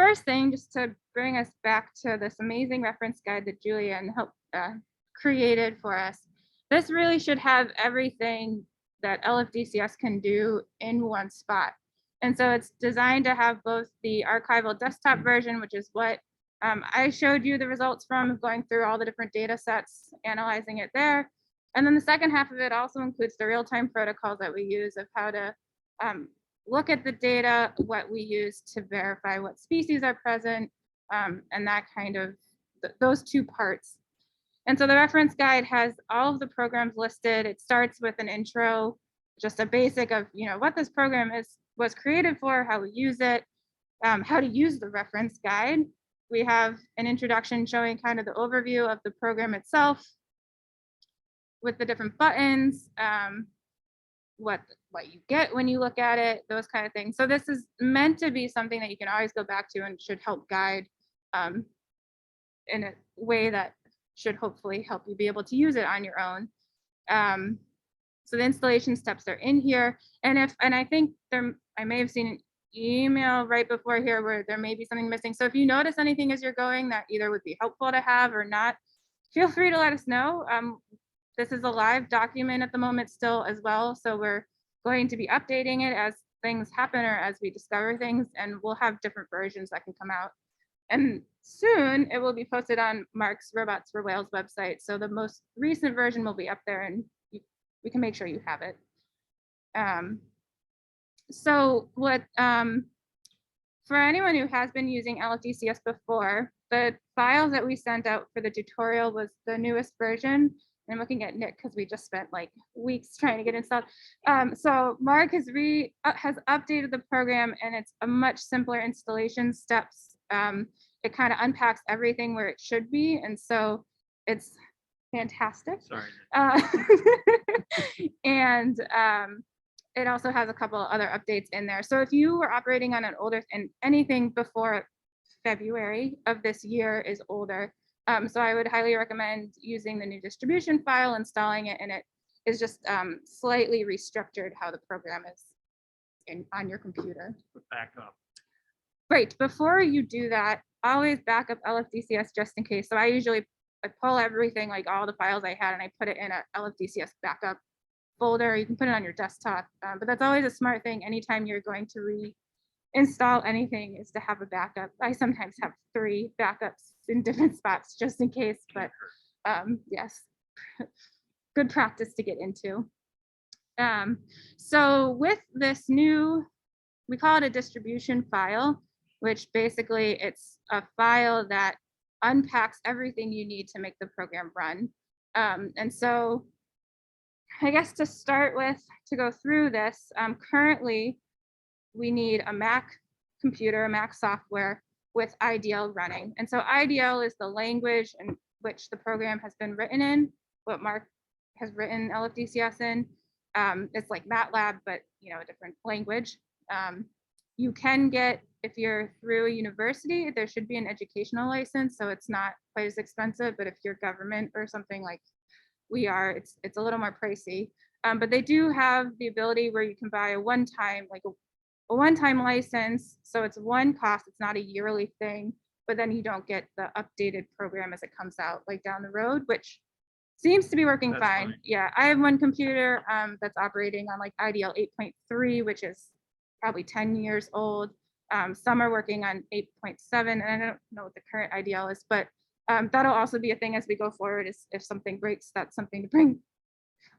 first thing, just to bring us back to this amazing reference guide that Julian helped created for us, this really should have everything that LFDCS can do in one spot. And so it's designed to have both the archival desktop version, which is what I showed you the results from, going through all the different data sets, analyzing it there. And then the second half of it also includes the real-time protocols that we use of how to look at the data, what we use to verify what species are present, and that kind of, those two parts. And so the reference guide has all of the programs listed. It starts with an intro, just a basic of, what this program was created for, how we use it, how to use the reference guide. We have an introduction showing kind of the overview of the program itself with the different buttons, what you get when you look at it, those kind of things. So this is meant to be something that you can always go back to and should help guide in a way that should hopefully help you be able to use it on your own. So the installation steps are in here. And I think I may have seen an email right before here where there may be something missing. So if you notice anything as you're going that either would be helpful to have or not, feel free to let us know. This is a live document at the moment still as well. So we're going to be updating it as things happen or as we discover things, and we'll have different versions that can come out. And soon it will be posted on Mark's Robots for Whales website. So the most recent version will be up there and we can make sure you have it. So what, for anyone who has been using LFDCS before, the files that we sent out for the tutorial was the newest version. I'm looking at Nick because we just spent like weeks trying to get installed. So Mark has updated the program and it's a much simpler installation steps. It kind of unpacks everything where it should be. And so it's fantastic. Sorry. And it also has a couple of other updates in there. So if you were operating on an older, and anything before February of this year is older. So I would highly recommend using the new distribution file, installing it, and it is just slightly restructured how the program is on your computer. Back up. Right, before you do that, always back up LFDCS just in case. So I pull everything, like all the files I had, and I put it in a LFDCS backup folder. You can put it on your desktop, but that's always a smart thing anytime you're going to reinstall anything, is to have a backup. I sometimes have 3 backups in different spots just in case, but yes, good practice to get into. So with this new, we call it a distribution file, which basically it's a file that unpacks everything you need to make the program run. And so I guess to start with, to go through this, currently we need a Mac computer, a Mac software with IDL running. And so IDL is the language in which the program has been written in, what Mark has written LFDCS in. It's like MATLAB, but a different language. You can get, if you're through a university, there should be an educational license, so it's not quite as expensive, but if you're government or something like we are, it's a little more pricey. But they do have the ability where you can buy a one-time, like a one-time license. So it's one cost, it's not a yearly thing, but then you don't get the updated program as it comes out like down the road, which seems to be working fine. Yeah, I have one computer that's operating on like IDL 8.3, which is probably 10 years old. Some are working on 8.7, and I don't know what the current IDL is, but that'll also be a thing as we go forward. Is if something breaks, that's something to bring,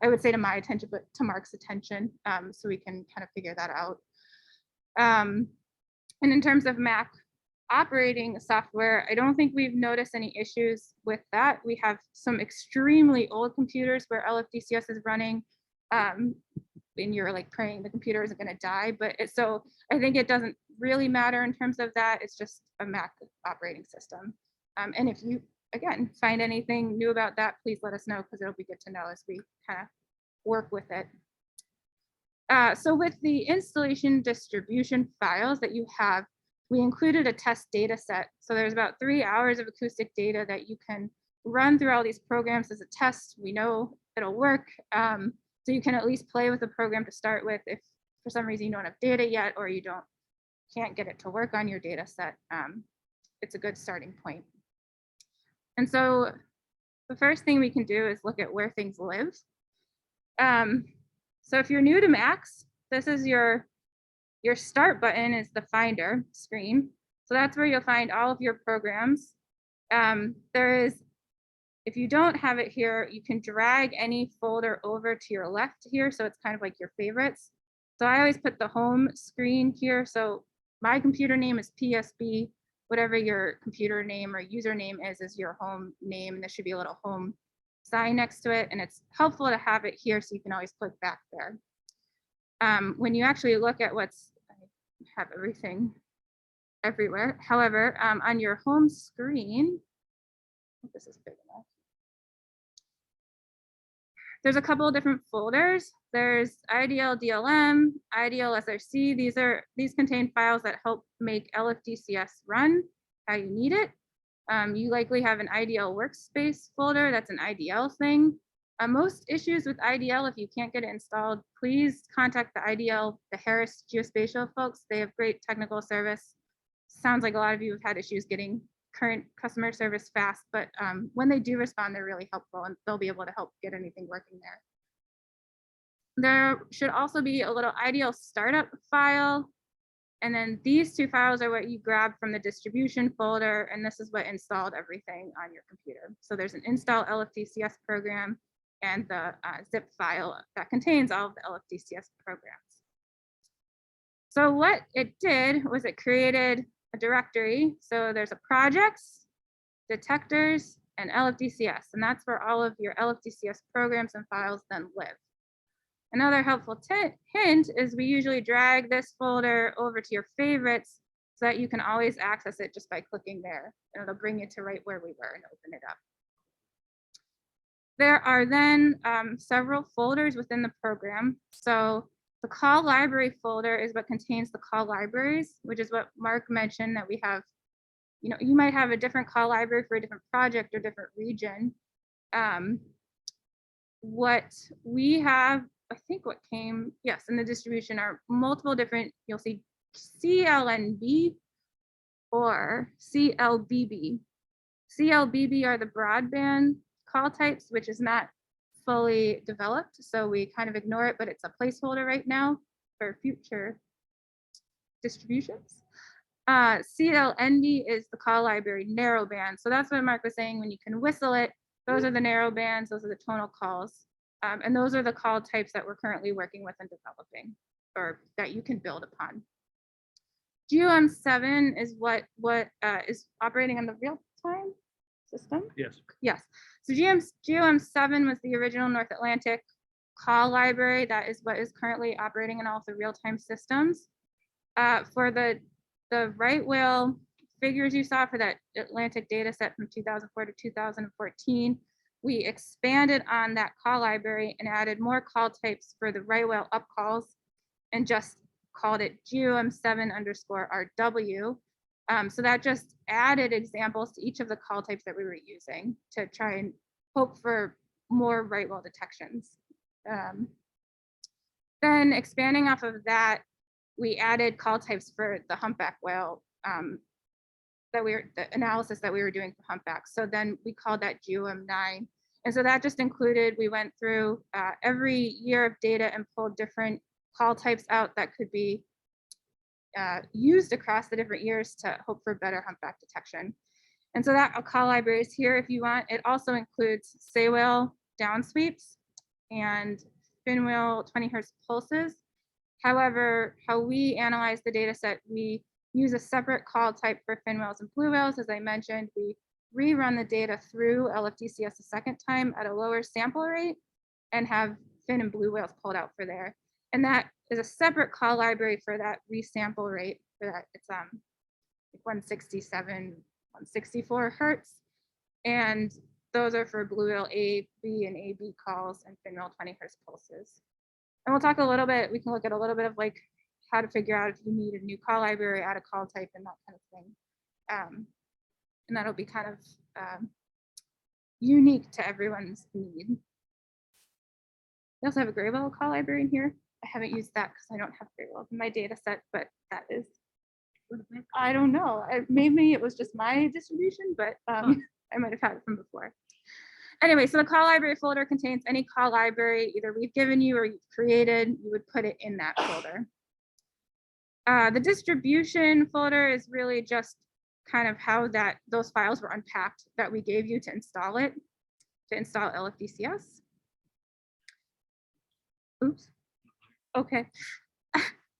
I would say, to my attention, but to Mark's attention, so we can kind of figure that out. And in terms of Mac operating software, I don't think we've noticed any issues with that. We have some extremely old computers where LFDCS is running, and you're like praying the computer isn't going to die. But so I think it doesn't really matter in terms of that. It's just a Mac operating system. And if you, again, find anything new about that, please let us know, because it'll be good to know as we kind of work with it. So with the installation distribution files that you have, we included a test data set. So there's about 3 hours of acoustic data that you can run through all these programs as a test. We know it'll work. So you can at least play with the program to start with if for some reason you don't have data yet, or you don't can't get it to work on your data set, it's a good starting point. And so the first thing we can do is look at where things live. So if you're new to Macs, this is your start button is the Finder screen. So that's where you'll find all of your programs. There is, if you don't have it here, you can drag any folder over to your left here. So it's kind of like your favorites. So I always put the home screen here. So my computer name is PSB. Whatever your computer name or username is your home name. And there should be a little home sign next to it. And it's helpful to have it here so you can always click back there. When you actually look at I have everything everywhere. However, on your home screen, this is big enough. There's a couple of different folders. There's IDL DLM, IDL SRC. These contain files that help make LFDCS run how you need it. You likely have an IDL workspace folder. That's an IDL thing. Most issues with IDL, if you can't get it installed, please contact the IDL, the Harris Geospatial folks. They have great technical service. Sounds like a lot of you have had issues getting current customer service fast, but when they do respond, they're really helpful and they'll be able to help get anything working there. There should also be a little IDL startup file. And then these two files are what you grab from the distribution folder. And this is what installed everything on your computer. So there's an install LFDCS program and the zip file that contains all of the LFDCS programs. So what it did was it created a directory. So there's a projects, detectors, and LFDCS. And that's where all of your LFDCS programs and files then live. Another helpful hint is we usually drag this folder over to your favorites so that you can always access it just by clicking there. And it'll bring you to right where we were and open it up. There are then several folders within the program. So the call library folder is what contains the call libraries, which is what Mark mentioned that we have. You might have a different call library for a different project or different region. What we have, I think what came, yes, in the distribution are multiple different, you'll see CLNB or CLBB. CLBB are the broadband call types, which is not fully developed. So we kind of ignore it, but it's a placeholder right now for future distributions. CLNB is the call library narrowband. So that's what Mark was saying, when you can whistle it, those are the narrow bands, those are the tonal calls. And those are the call types that we're currently working with and developing, or that you can build upon. GOM7 is what is operating on the real-time system? Yes. Yes. So GOM7 was the original North Atlantic call library. That is what is currently operating in all of the real-time systems. For the right whale figures you saw for that Atlantic data set from 2004 to 2014, we expanded on that call library and added more call types for the right whale up calls and just called it GOM7_RW. So that just added examples to each of the call types that we were using to try and hope for more right whale detections. Then expanding off of that, we added call types for the humpback whale, the analysis that we were doing for humpbacks. So then we called that GOM9. And so that just included, we went through every year of data and pulled different call types out that could be used across the different years to hope for better humpback detection. And so that call library is here if you want. It also includes sei whale downsweeps and fin whale 20 Hz pulses. However, how we analyze the data set, we use a separate call type for fin whales and blue whales. As I mentioned, we rerun the data through LFDCS a second time at a lower sample rate and have fin and blue whales pulled out for there. And that is a separate call library for that resample rate for that. It's 167, 164 Hertz. And those are for blue whale A, B, and AB calls and fin whale 20 Hertz pulses. And we'll talk a little bit, we can look at a little bit of like how to figure out if you need a new call library, add a call type and that kind of thing. And that'll be kind of unique to everyone's need. We also have a gray whale call library in here. I haven't used that because I don't have gray whales in my data set, but that is I don't know. Maybe it was just my distribution, but I might have had it from before. Anyway, so the call library folder contains any call library either we've given you or you've created. You would put it in that folder. The distribution folder is really just kind of how those files were unpacked that we gave you to install it, to install LFDCS. Oops. Okay.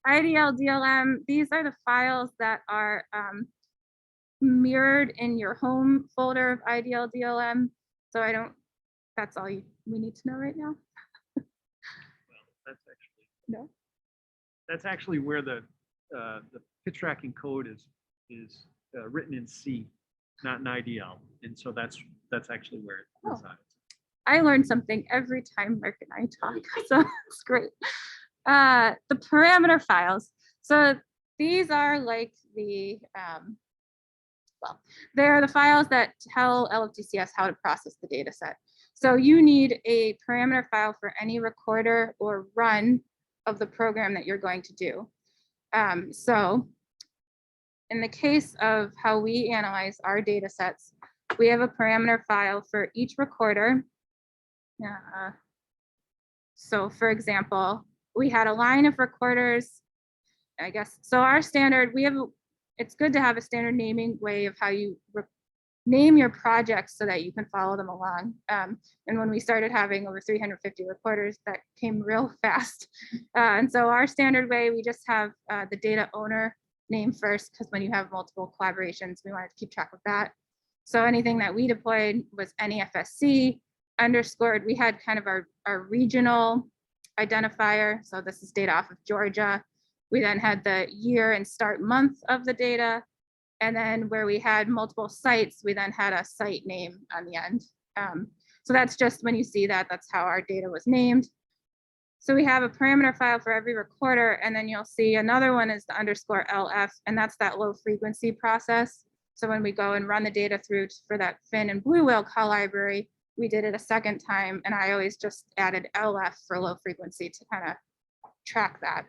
IDL, DLM, these are the files that are mirrored in your home folder of IDL, DLM. So that's all we need to know right now. Well, that's actually no. That's actually where the pitch tracking code is written in C, not in IDL, and so that's actually where it resides. I learn something every time Mark and I talk, so it's great. The parameter files. So these are like they're the files that tell LFDCS how to process the data set. So you need a parameter file for any recorder or run of the program that you're going to do. So in the case of how we analyze our data sets, we have a parameter file for each recorder. So for example, we had a line of recorders, I guess. So our standard, it's good to have a standard naming way of how you name your projects so that you can follow them along. And when we started having over 350 recorders, that came real fast. And so our standard way, we just have the data owner name first, because when you have multiple collaborations, we wanted to keep track of that. So anything that we deployed was NEFSC underscored. We had kind of our regional identifier. So this is data off of Georgia. We then had the year and start month of the data. And then where we had multiple sites, we then had a site name on the end. So that's just when you see that, that's how our data was named. So we have a parameter file for every recorder, and then you'll see another one is the underscore LF, and that's that low frequency process. So when we go and run the data through for that fin and blue whale call library, we did it a second time, and I always just added LF for low frequency to kind of track that.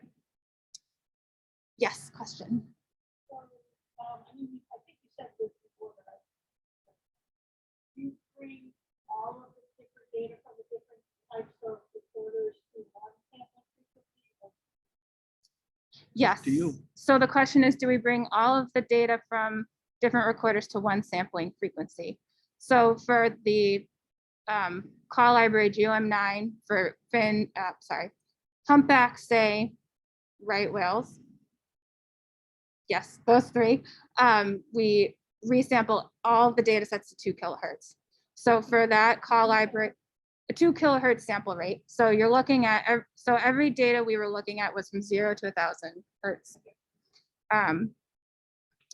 Yes, question. I mean, I think you said this before, but you bring all of the different data from the different types of recorders to one sample frequency? Yes. Do you? So the question is, do we bring all of the data from different recorders to one sampling frequency? So for the call library GOM9 for humpback, say, right whales. Yes, those three. We resample all of the data sets to 2 kilohertz. So for that call library, a 2 kilohertz sample rate. So you're looking at, so every data we were looking at was from 0 to 1,000 hertz.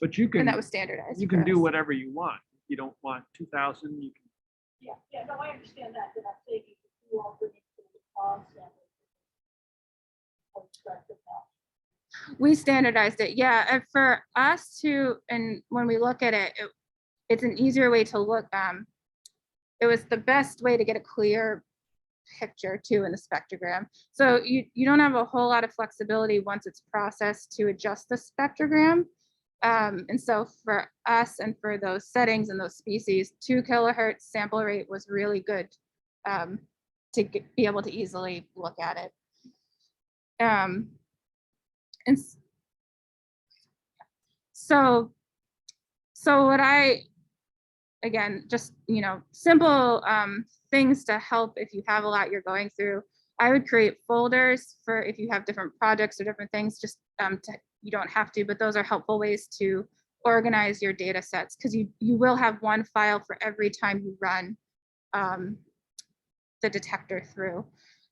But you can, and that was standardized. You can do whatever you want. If you don't want 2,000, you can. Yeah, no, I understand that, but I'm saying you all bring it to the call sample. We standardized it, yeah. And for us to, and when we look at it, it's an easier way to look. It was the best way to get a clear picture too in the spectrogram. So you don't have a whole lot of flexibility once it's processed to adjust the spectrogram. And so for us and for those settings and those species, 2 kilohertz sample rate was really good to be able to easily look at it. And so what again, just, simple things to help if you have a lot you're going through. I would create folders for if you have different projects or different things, just you don't have to, but those are helpful ways to organize your data sets, because you will have one file for every time you run the detector through.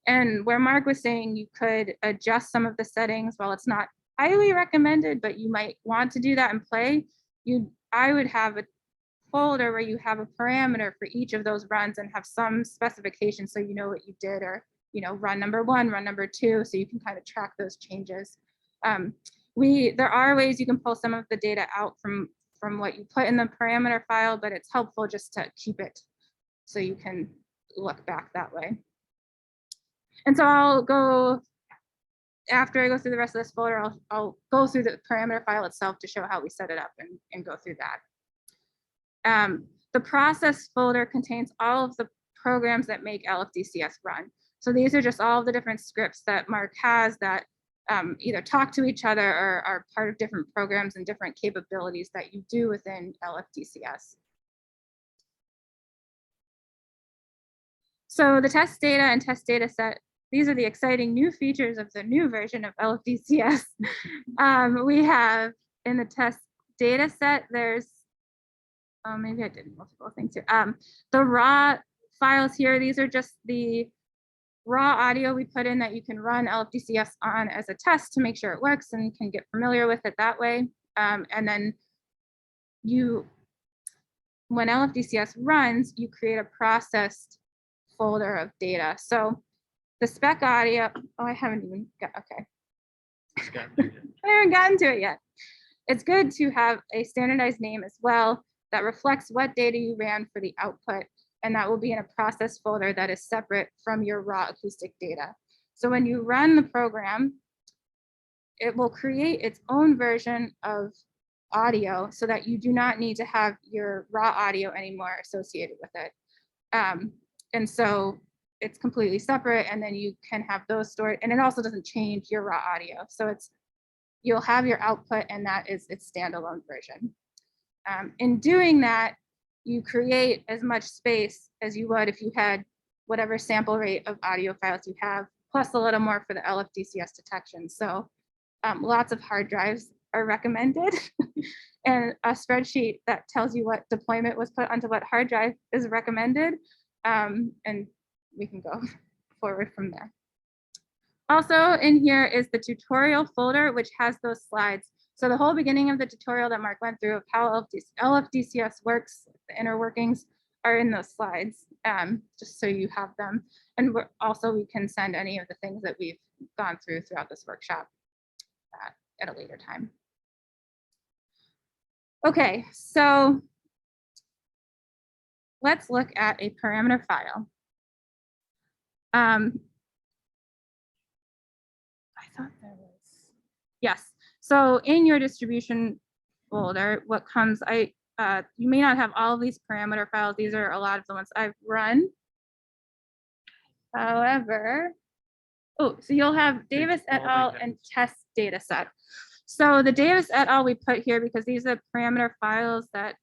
And where Mark was saying you could adjust some of the settings, while it's not highly recommended, but you might want to do that and play, I would have a folder where you have a parameter for each of those runs and have some specification so you know what you did, or run number 1, run number 2, so you can kind of track those changes. There are ways you can pull some of the data out from what you put in the parameter file, but it's helpful just to keep it so you can look back that way. And so I'll go after I go through the rest of this folder, I'll go through the parameter file itself to show how we set it up and go through that. The process folder contains all of the programs that make LFDCS run. So these are just all of the different scripts that Mark has that either talk to each other or are part of different programs and different capabilities that you do within LFDCS. So the test data and test data set, these are the exciting new features of the new version of LFDCS. We have in the test data set, there's, oh, maybe I did multiple things here. The raw files here, these are just the raw audio we put in that you can run LFDCS on as a test to make sure it works and can get familiar with it that way. And then when LFDCS runs, you create a processed folder of data. So the spec audio, oh, I haven't even got, okay. I haven't gotten to it yet. It's good to have a standardized name as well that reflects what data you ran for the output, and that will be in a process folder that is separate from your raw acoustic data. So when you run the program, it will create its own version of audio so that you do not need to have your raw audio anymore associated with it. And so it's completely separate, and then you can have those stored, and it also doesn't change your raw audio. So you'll have your output, and that is its standalone version. In doing that, you create as much space as you would if you had whatever sample rate of audio files you have, plus a little more for the LFDCS detection. So lots of hard drives are recommended, and a spreadsheet that tells you what deployment was put onto what hard drive is recommended, and we can go forward from there. Also in here is the tutorial folder, which has those slides. So the whole beginning of the tutorial that Mark went through of how LFDCS works, the inner workings, are in those slides, just so you have them. And we can send any of the things that we've gone through throughout this workshop at a later time. Okay, so let's look at a parameter file. I thought there was, yes. So in your distribution folder, what comes, you may not have all of these parameter files. These are a lot of the ones I've run. However, oh, so you'll have Davis et al. And test data set. So the Davis et al. We put here because these are parameter files that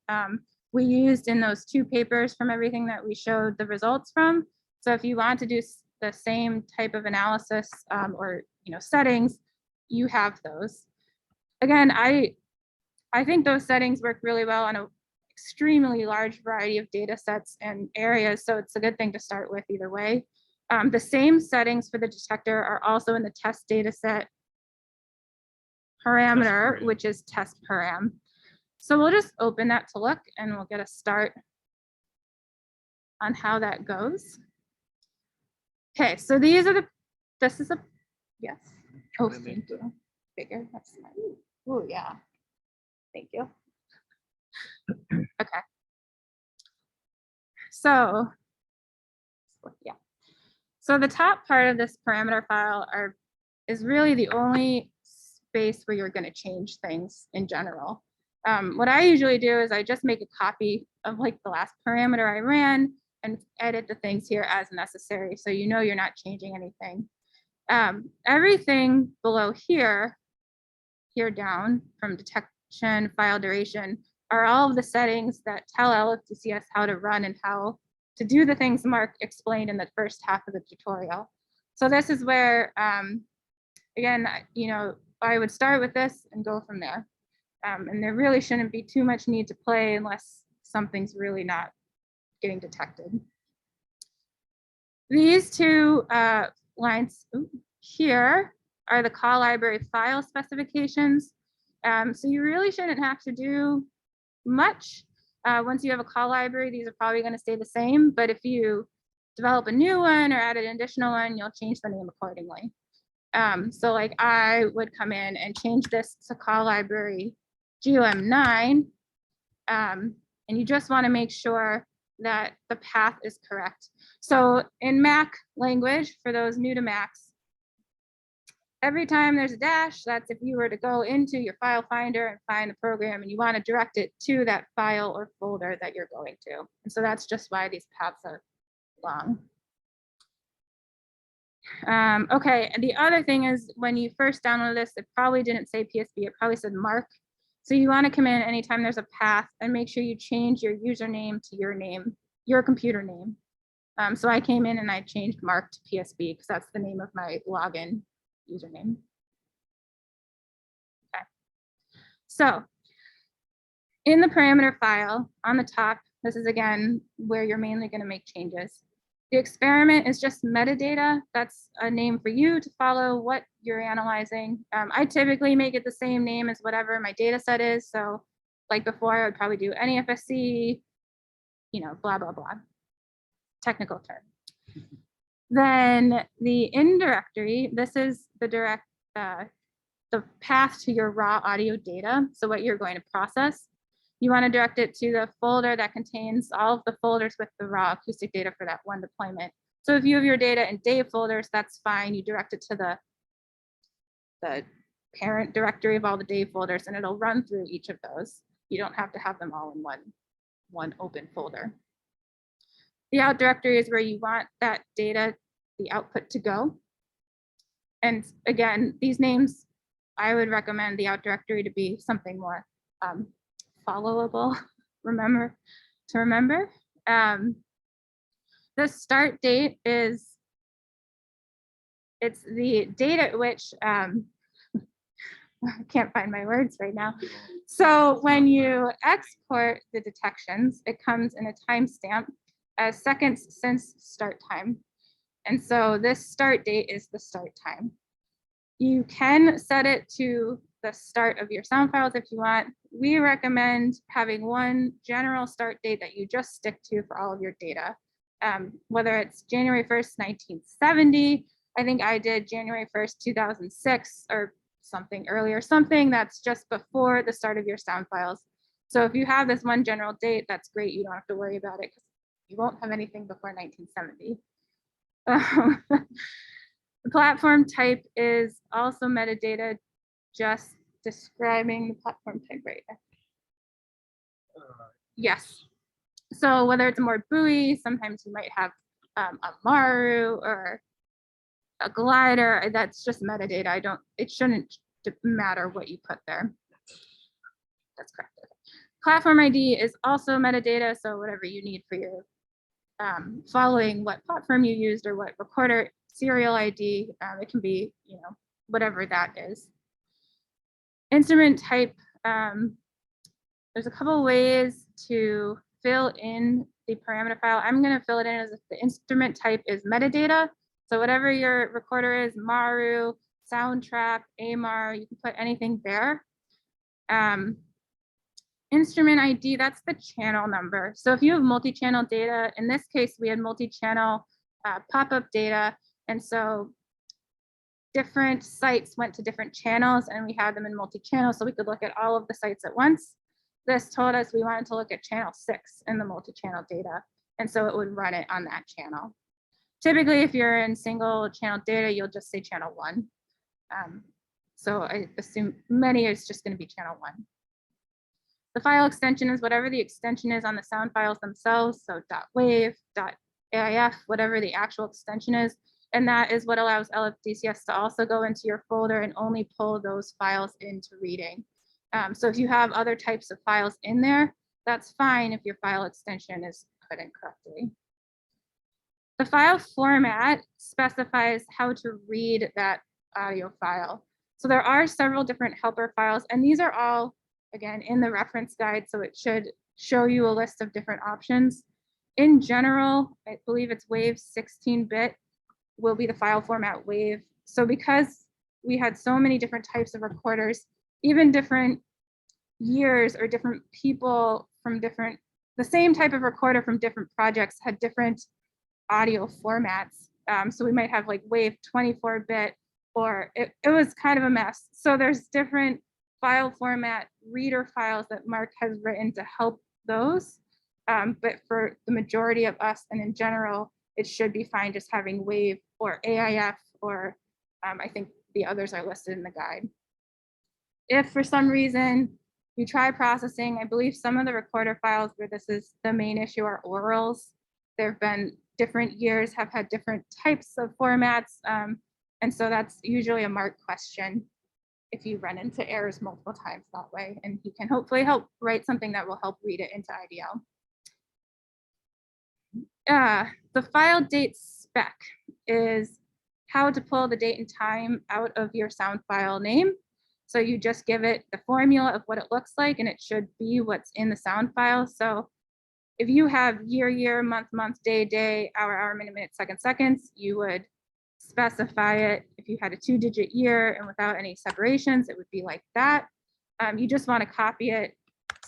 we used in those 2 papers from everything that we showed the results from. So if you want to do the same type of analysis or settings, you have those. Again, I think those settings work really well on an extremely large variety of data sets and areas, so it's a good thing to start with either way. The same settings for the detector are also in the test data set parameter, which is test param. So we'll just open that to look, and we'll get a start on how that goes. Okay, so these are this is a, yes. Oh, thank you. Bigger, that's smart. Oh, yeah. Thank you. Okay. So, yeah. So the top part of this parameter file is really the only space where you're going to change things in general. What I usually do is I just make a copy of like the last parameter I ran and edit the things here as necessary, so you're not changing anything. Everything below here down from detection, file duration, are all of the settings that tell LFDCS how to run and how to do the things Mark explained in the first half of the tutorial. So this is where, again, I would start with this and go from there. And there really shouldn't be too much need to play unless something's really not getting detected. These 2 lines here are the call library file specifications. So you really shouldn't have to do much. Once you have a call library, these are probably going to stay the same, but if you develop a new one or add an additional one, you'll change the name accordingly. So like I would come in and change this to call library GOM9, and you just want to make sure that the path is correct. So in Mac language, for those new to Macs, every time there's a dash, that's if you were to go into your file finder and find the program and you want to direct it to that file or folder that you're going to. And so that's just why these paths are long. Okay, and the other thing is when you first download this, it probably didn't say PSB, it probably said Mark. So you want to come in anytime there's a path and make sure you change your username to your name, your computer name. So I came in and I changed Mark to PSB because that's the name of my login username. Okay. So in the parameter file on the top, this is again where you're mainly going to make changes. The experiment is just metadata. That's a name for you to follow what you're analyzing. I typically make it the same name as whatever my data set is. So like before, I would probably do NEFSC, you know, blah, blah, blah, technical term. Then the in directory, this is the direct, the path to your raw audio data. So what you're going to process. You want to direct it to the folder that contains all of the folders with the raw acoustic data for that one deployment. So if you have your data in DAV folders, that's fine. You direct it to the parent directory of all the DAV folders and it'll run through each of those. You don't have to have them all in one open folder. The out directory is where you want that data, the output to go. And again, these names, I would recommend the out directory to be something more followable, remember. The start date is, it's the date at which, I can't find my words right now. So when you export the detections, it comes in a timestamp as seconds since start time. And so this start date is the start time. You can set it to the start of your sound files if you want. We recommend having one general start date that you just stick to for all of your data. Whether it's January 1st, 1970, I think I did January 1st, 2006 or something earlier, something that's just before the start of your sound files. So if you have this one general date, that's great. You don't have to worry about it because you won't have anything before 1970. The platform type is also metadata, just describing the platform type right there. Yes. So whether it's a more buoy, sometimes you might have a Maru or a glider. That's just metadata. It shouldn't matter what you put there. That's correct. Platform ID is also metadata. So whatever you need for your following what platform you used or what recorder serial ID, it can be, you know, whatever that is. Instrument type, there's a couple ways to fill in the parameter file. I'm going to fill it in as if the instrument type is metadata. So whatever your recorder is, Maru, soundtrack, AMAR, you can put anything there. Instrument ID, that's the channel number. So if you have multi-channel data, in this case, we had multi-channel pop-up data. And so different sites went to different channels and we had them in multi-channel so we could look at all of the sites at once. This told us we wanted to look at channel 6 in the multi-channel data. And so it would run it on that channel. Typically, if you're in single channel data, you'll just say channel 1. So I assume many is just going to be channel 1. The file extension is whatever the extension is on the sound files themselves. So .wav, .aif, whatever the actual extension is. And that is what allows LFDCS to also go into your folder and only pull those files into reading. So if you have other types of files in there, that's fine if your file extension is put in correctly. The file format specifies how to read that audio file. So there are several different helper files, and these are all, again, in the reference guide, so it should show you a list of different options. In general, I believe it's WAV 16-bit will be the file format WAV. So because we had so many different types of recorders, even different years or different people from different, the same type of recorder from different projects had different audio formats. So we might have like WAV 24-bit, or it was kind of a mess. So there's different file format reader files that Mark has written to help those. But for the majority of us and in general, it should be fine just having WAV or AIF, or I think the others are listed in the guide. If for some reason you try processing, I believe some of the recorder files where this is the main issue are orals. There have been different years have had different types of formats. And so that's usually a marked question if you run into errors multiple times that way. And he can hopefully help write something that will help read it into IDL. The file date spec is how to pull the date and time out of your sound file name. So you just give it the formula of what it looks like, and it should be what's in the sound file. So if you have year, month, day, hour, minute, seconds, you would specify it. If you had a 2-digit year and without any separations, it would be like that. You just want to copy it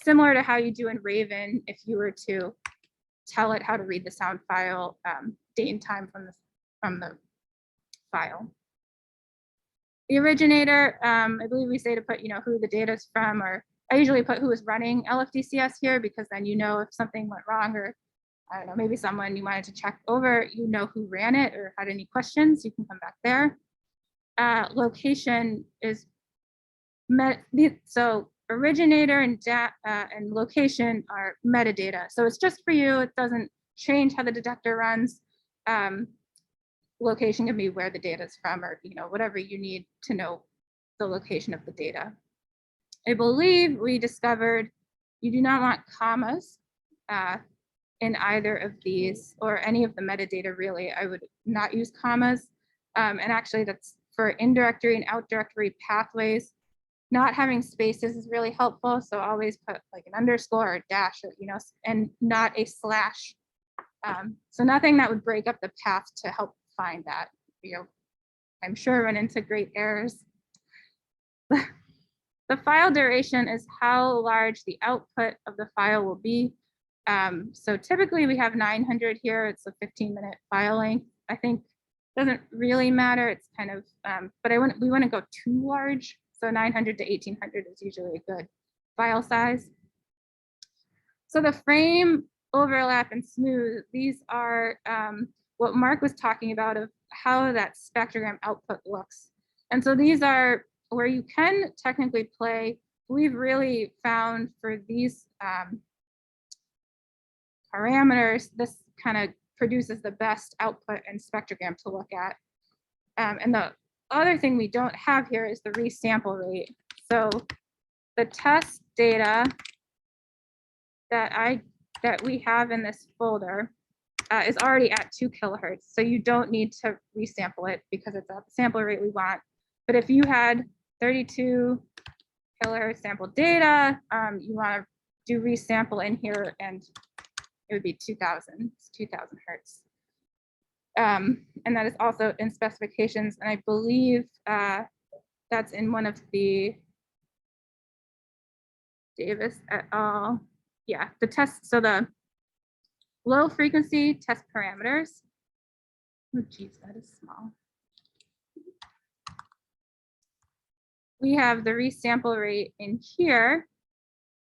similar to how you do in Raven if you were to tell it how to read the sound file, date and time from the file. The originator, I believe we say to put, who the data is from, or I usually put who is running LFDCS here because then you know if something went wrong, or I don't know, maybe someone you wanted to check over, who ran it or had any questions, you can come back there. Location is so originator and location are metadata. So it's just for you. It doesn't change how the detector runs. Location can be where the data is from, or whatever you need to know the location of the data. I believe we discovered you do not want commas in either of these or any of the metadata really. I would not use commas. And actually that's for in-directory and out-directory pathways. Not having spaces is really helpful. So always put like an underscore or a dash, or, and not a slash. So nothing that would break up the path to help find that. I'm sure run into great errors. The file duration is how large the output of the file will be. So typically we have 900 here. It's a 15-minute file length. I think doesn't really matter. It's kind of, but we wouldn't go too large. So 900 to 1800 is usually a good file size. So the frame, overlap, and smooth, these are what Mark was talking about of how that spectrogram output looks. And so these are where you can technically play. We've really found for these parameters, this kind of produces the best output and spectrogram to look at. And the other thing we don't have here is the resample rate. So the test data that we have in this folder is already at 2 kilohertz. So you don't need to resample it because it's at the sample rate we want. But if you had 32 kilohertz sample data, you want to do resample in here, and it would be 2000. It's 2000 hertz. And that is also in specifications, and I believe that's in one of the Davis et al. Yeah, the test. So the low frequency test parameters. Oh, geez, that is small. We have the resample rate in here,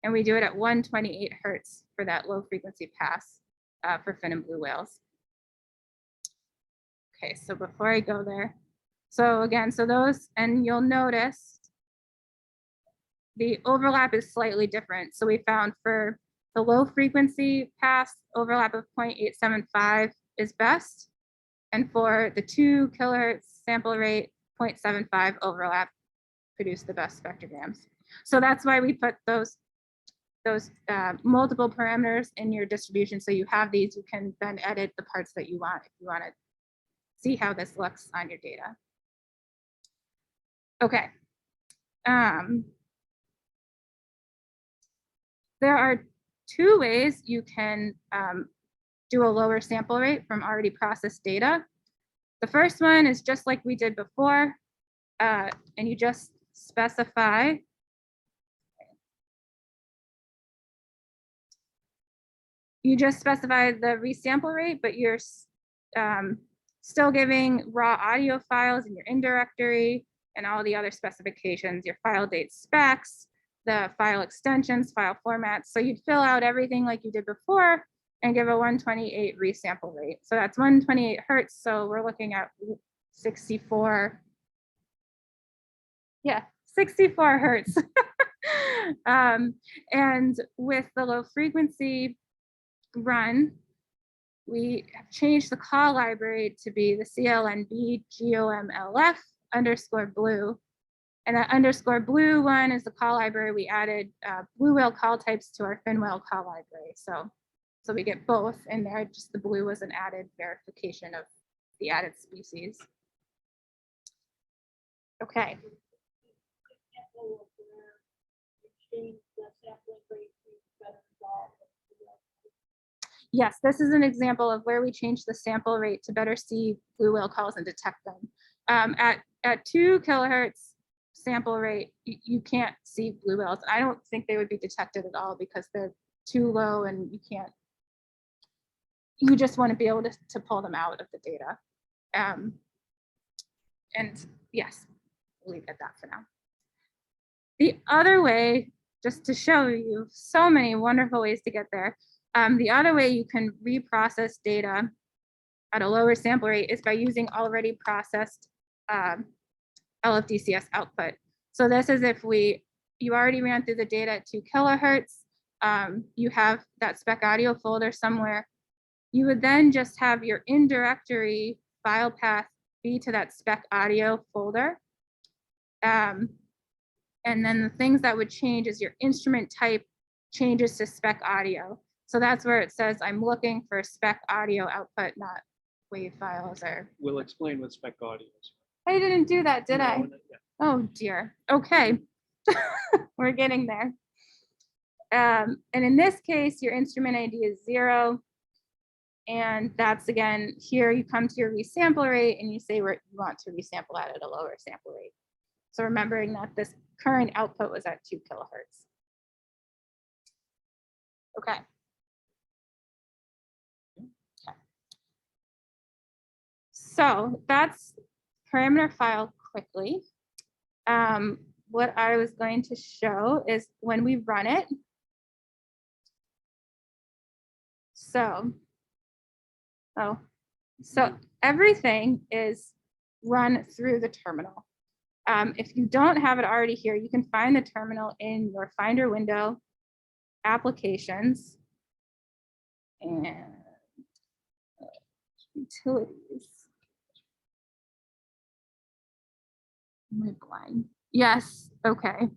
and we do it at 128 hertz for that low frequency pass for fin and blue whales. Okay, so before I go there, so again, so those, and you'll notice the overlap is slightly different. So we found for the low frequency pass, overlap of 0.875 is best. And for the 2 kilohertz sample rate, 0.75 overlap produce the best spectrograms. So that's why we put those multiple parameters in your distribution. So you have these, you can then edit the parts that you want if you want to see how this looks on your data. Okay. There are 2 ways you can do a lower sample rate from already processed data. The first one is just like we did before, and you just specify the resample rate, but you're still giving raw audio files in your in-directory and all the other specifications, your file date specs, the file extensions, file formats. So you'd fill out everything like you did before and give a 128 resample rate. So that's 128 hertz. So we're looking at 64 Yeah, 64 hertz. And with the low frequency run, we have changed the call library to be the CLNB GOMLF _ blue. And that _ blue one is the call library. We added blue whale call types to our fin whale call library. So we get both in there. Just the blue was an added verification of the added species. Okay. Example of where you change the sampling rate to better resolve. Yes, this is an example of where we changed the sample rate to better see blue whale calls and detect them. At 2 kilohertz sample rate, you can't see blue whales. I don't think they would be detected at all because they're too low and you just want to be able to pull them out of the data. And yes, we'll leave it at that for now. The other way, just to show you so many wonderful ways to get there, the other way you can reprocess data at a lower sample rate is by using already processed LFDCS output. So this is if you already ran through the data at 2 kilohertz, you have that spec audio folder somewhere. You would then just have your in directory file path be to that spec audio folder. And then the things that would change is your instrument type changes to spec audio. So that's where it says I'm looking for spec audio output, not wave files. Or We'll explain what spec audio is. I didn't do that, did No, I? not yet. Oh dear. Okay. We're getting there. And in this case, your instrument ID is 0. And that's, again, here you come to your resample rate and you say where you want to resample at a lower sample rate. So remembering that this current output was at 2 kilohertz. Okay. So that's parameter file quickly. What I was going to show is when we run it. So everything is run through the terminal. If you don't have it already here, you can find the terminal in your Finder window, Applications, and Utilities. Am I blind? Yes, okay.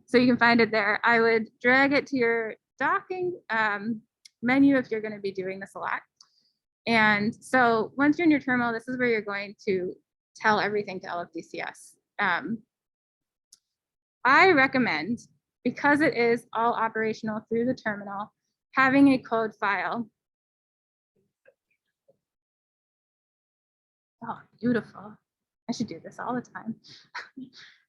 So you can find it there. I would drag it to your docking menu if you're going to be doing this a lot. And so once you're in your terminal, this is where you're going to tell everything to LFDCS. I recommend, because it is all operational through the terminal, having a code file. Oh, beautiful. I should do this all the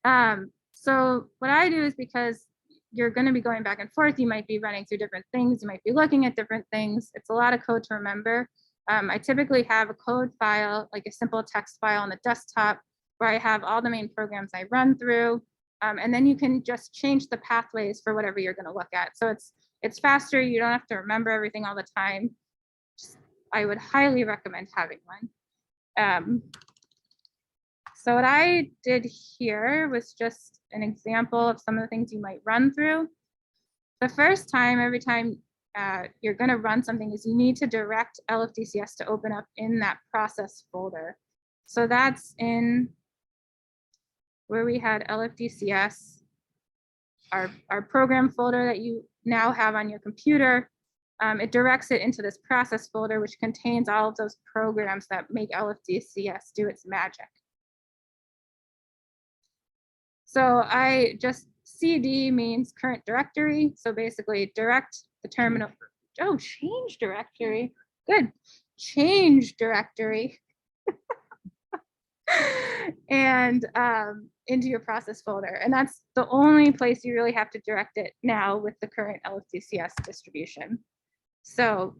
time. So what I do is, because you're going to be going back and forth, you might be running through different things, you might be looking at different things. It's a lot of code to remember. I typically have a code file, like a simple text file on the desktop, where I have all the main programs I run through. And then you can just change the pathways for whatever you're going to look at. So it's faster. You don't have to remember everything all the time. I would highly recommend having one. So what I did here was just an example of some of the things you might run through. The first time, every time you're going to run something, is you need to direct LFDCS to open up in that process folder. So that's in where we had LFDCS, our program folder that you now have on your computer. It directs it into this process folder, which contains all of those programs that make LFDCS do its magic. So I just, CD means current directory. So basically direct the terminal. Oh, change directory. Good. Change directory. And into your process folder. And that's the only place you really have to direct it now with the current LFDCS distribution. So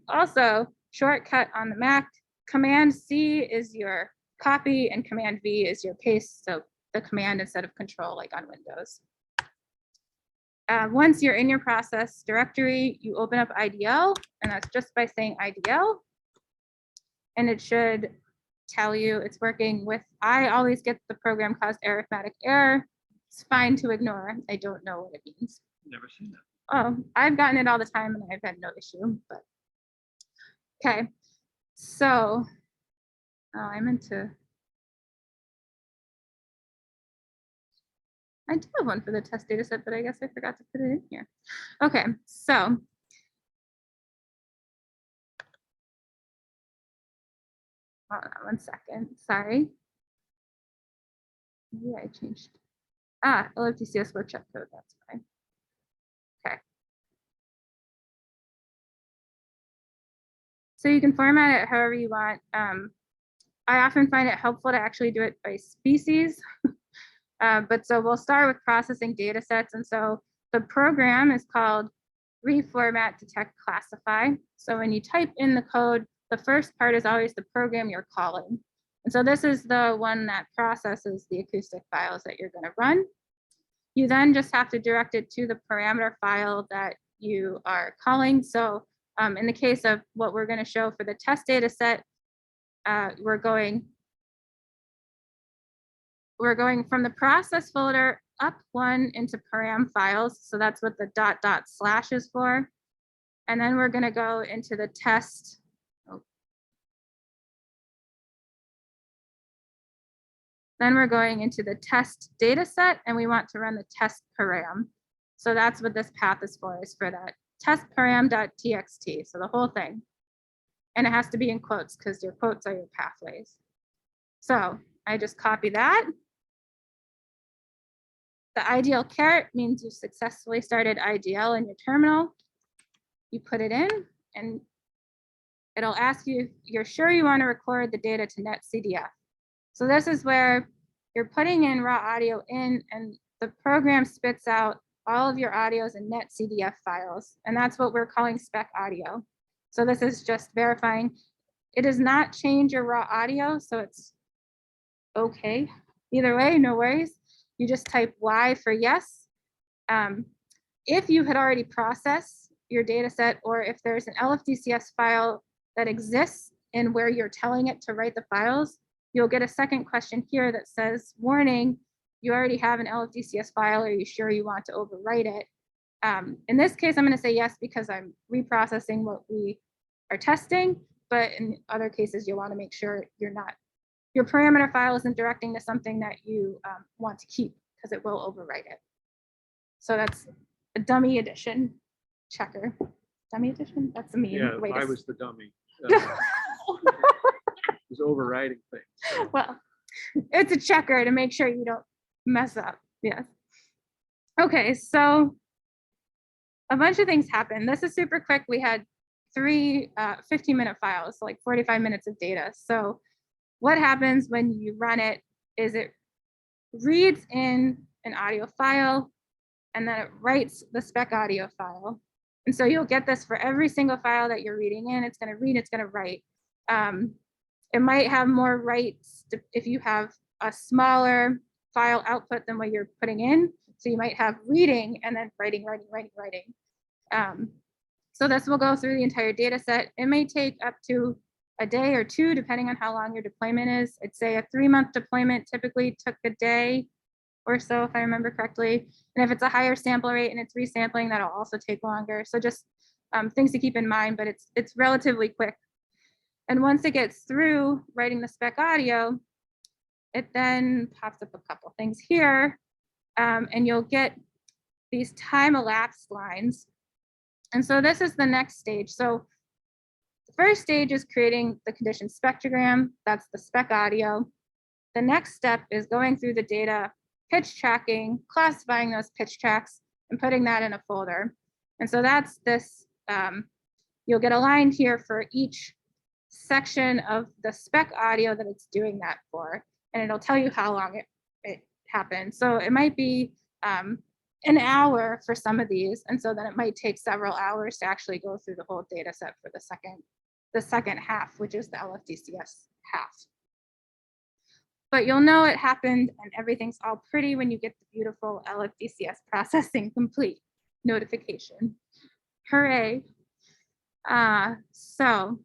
also, shortcut on the Mac, Command C is your copy and Command V is your paste. So the command instead of control, like on Windows. Once you're in your process directory, you open up IDL, and that's just by saying IDL. And it should tell you it's working with, I always get the program caused arithmetic error. It's fine to ignore. I don't know what it means. Never seen that. Oh, I've gotten it all the time and I've had no issue, but okay. So, oh, I meant to. I do have one for the test data set, but I guess I forgot to put it in here. Okay, so. Hold on 1 second, sorry. Maybe I changed. LFDCS workshop code, that's fine. Okay. So you can format it however you want. I often find it helpful to actually do it by species. But so we'll start with processing data sets. And so the program is called reformat, detect, classify. So when you type in the code, the first part is always the program you're calling. And so this is the one that processes the acoustic files that you're going to run. You then just have to direct it to the parameter file that you are calling. So in the case of what we're going to show for the test data set, we're going from the process folder up one into param files. So that's what the ... is for. And then we're going to go into the test. Then we're going into the test data set and we want to run the test param. So that's what this path is for that test param.txt. So the whole thing. And it has to be in quotes because your quotes are your pathways. So I just copy that. The IDL caret means you successfully started IDL in your terminal. You put it in and it'll ask you if you're sure you want to record the data to netcdf. So this is where you're putting in raw audio in and the program spits out all of your audios in netcdf files. And that's what we're calling spec audio. So this is just verifying. It does not change your raw audio, so it's okay. Either way, no worries. You just type Y for yes. If you had already processed your data set, or if there's an LFDCS file that exists in where you're telling it to write the files, you'll get a second question here that says, warning, you already have an LFDCS file. Are you sure you want to overwrite it? In this case, I'm going to say yes because I'm reprocessing what we are testing, but in other cases, you'll want to make sure your parameter file isn't directing to something that you want to keep because it will overwrite it. So that's a dummy edition checker. Dummy edition? That's a mean way to... I was the dummy. Was overriding things. So. Well, it's a checker to make sure you don't mess up. Yes. Okay, so a bunch of things happened. This is super quick. We had 3 15-minute files, so like 45 minutes of data. So what happens when you run it is it reads in an audio file and then it writes the spec audio file. And so you'll get this for every single file that you're reading in. It's going to read, it's going to write. It might have more writes if you have a smaller file output than what you're putting in. So you might have reading and then writing. So this will go through the entire data set. It may take up to a day or 2, depending on how long your deployment is. I'd say a 3-month deployment typically took a day or so, if I remember correctly. And if it's a higher sample rate and it's resampling, that'll also take longer. So just things to keep in mind, but it's relatively quick. And once it gets through writing the spec audio, it then pops up a couple things here, and you'll get these time elapsed lines. And so this is the next stage. So the first stage is creating the condition spectrogram. That's the spec audio. The next step is going through the data, pitch tracking, classifying those pitch tracks, and putting that in a folder. And so that's this, you'll get a line here for each section of the spec audio that it's doing that for, and it'll tell you how long it happened. So it might be an hour for some of these, and so then it might take several hours to actually go through the whole data set for the second half, which is the LFDCS half. But you'll know it happened and everything's all pretty when you get the beautiful LFDCS processing complete notification. Hooray. So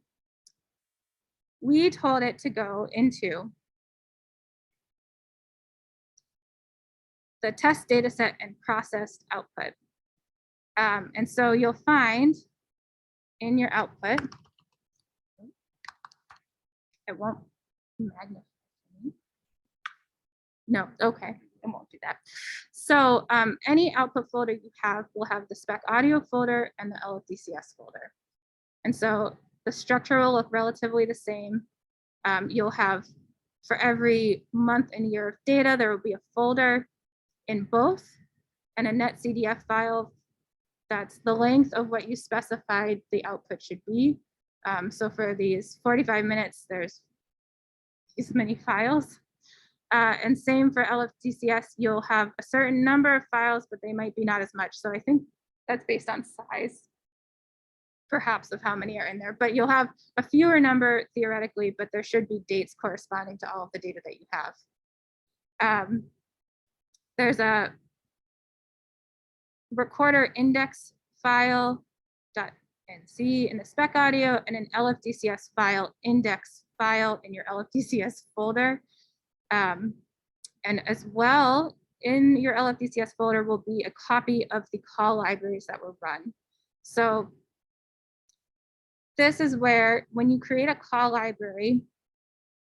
we told it to go into the test data set and processed output. And so you'll find in your output, it won't magnify. No, okay, it won't do that. So any output folder you have will have the spec audio folder and the LFDCS folder. And so the structure will look relatively the same. You'll have, for every month and year of data, there will be a folder in both and a net CDF file that's the length of what you specified the output should be. So for these 45 minutes, there's these many files. And same for LFDCS, you'll have a certain number of files, but they might be not as much. So I think that's based on size, perhaps, of how many are in there. But you'll have a fewer number theoretically, but there should be dates corresponding to all of the data that you have. There's a recorder index file .nc in the spec audio and an LFDCS file index file in your LFDCS folder. And as well, in your LFDCS folder will be a copy of the call libraries that were run. So this is where, when you create a call library,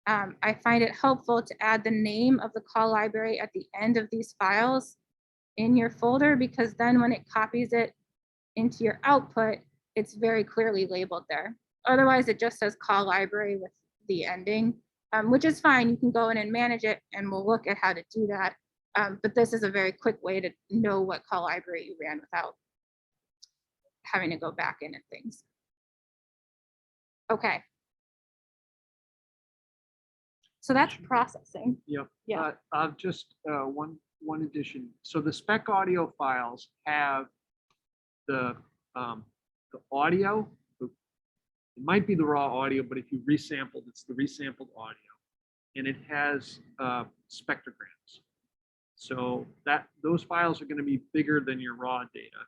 I find it helpful to add the name of the call library at the end of these files in your folder, because then when it copies it into your output, it's very clearly labeled there. Otherwise, it just says call library with the ending, which is fine. You can go in and manage it, and we'll look at how to do that. But this is a very quick way to know what call library you ran without having to go back in and things. Okay. So that's processing. Yep. Yeah. Just one addition. So the spec audio files have the audio. It might be the raw audio, but if you resampled, it's the resampled audio, and it has spectrograms. So those files are going to be bigger than your raw data.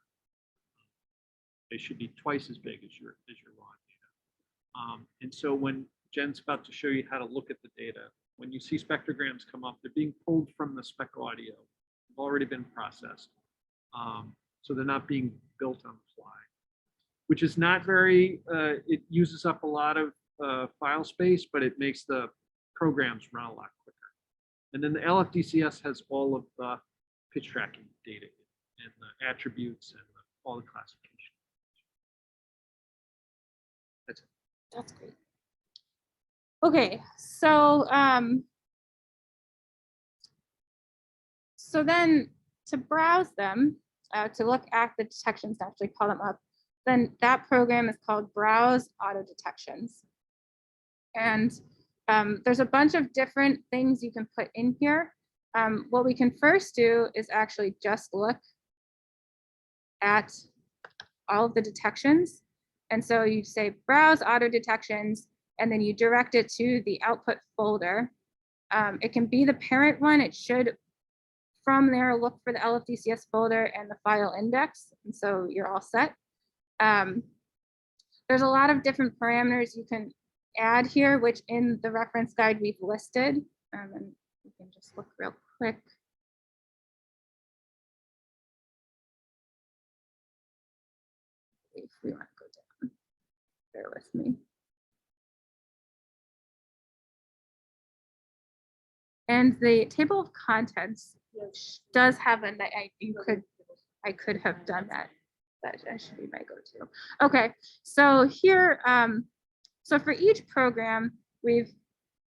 They should be twice as big as your raw data. And so when Jen's about to show you how to look at the data, when you see spectrograms come up, they're being pulled from the spec audio. They've already been processed. So they're not being built on the fly, which is not very, it uses up a lot of file space, but it makes the programs run a lot quicker. And then the LFDCS has all of the pitch tracking data and the attributes and all the classification. That's it. That's great. Okay, so so then to browse them, to look at the detections, to actually call them up, then that program is called Browse Auto Detections. And there's a bunch of different things you can put in here. What we can first do is actually just look at all of the detections. And so you say Browse Auto Detections, and then you direct it to the output folder. It can be the parent one. It should, from there, look for the LFDCS folder and the file index. And so you're all set. There's a lot of different parameters you can add here, which in the reference guide we've listed. And we can just look real quick. If we want to go down, bear with me. And the table of contents does have a, I could have done that. That should be my go-to. Okay, so here, so for each program, we've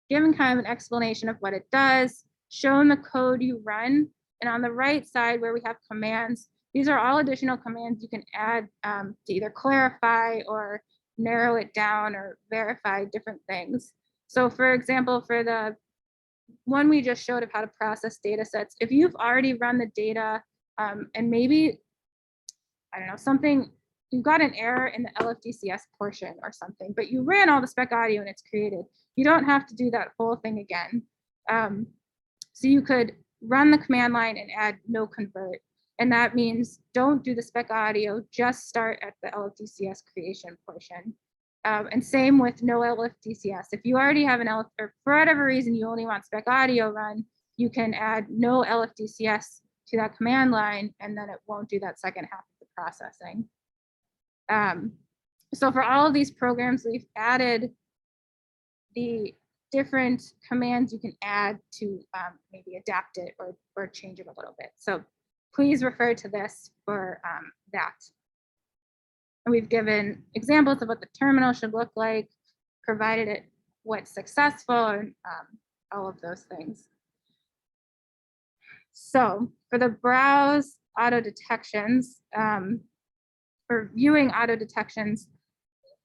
given kind of an explanation of what it does, shown the code you run, and on the right side where we have commands, these are all additional commands you can add to either clarify or narrow it down or verify different things. So for example, for the one we just showed of how to process data sets, if you've already run the data and maybe, I don't know, something, you got an error in the LFDCS portion or something, but you ran all the spec audio and it's created, you don't have to do that whole thing again. So you could run the command line and add no convert. And that means don't do the spec audio, just start at the LFDCS creation portion. And same with no LFDCS. If you already have an or for whatever reason you only want spec audio run, you can add no LFDCS to that command line, and then it won't do that second half of the processing. So for all of these programs, we've added the different commands you can add to maybe adapt it or change it a little bit. So please refer to this for that. And we've given examples of what the terminal should look like, provided it what's successful, and all of those things. So for the browse auto detections, for viewing auto detections,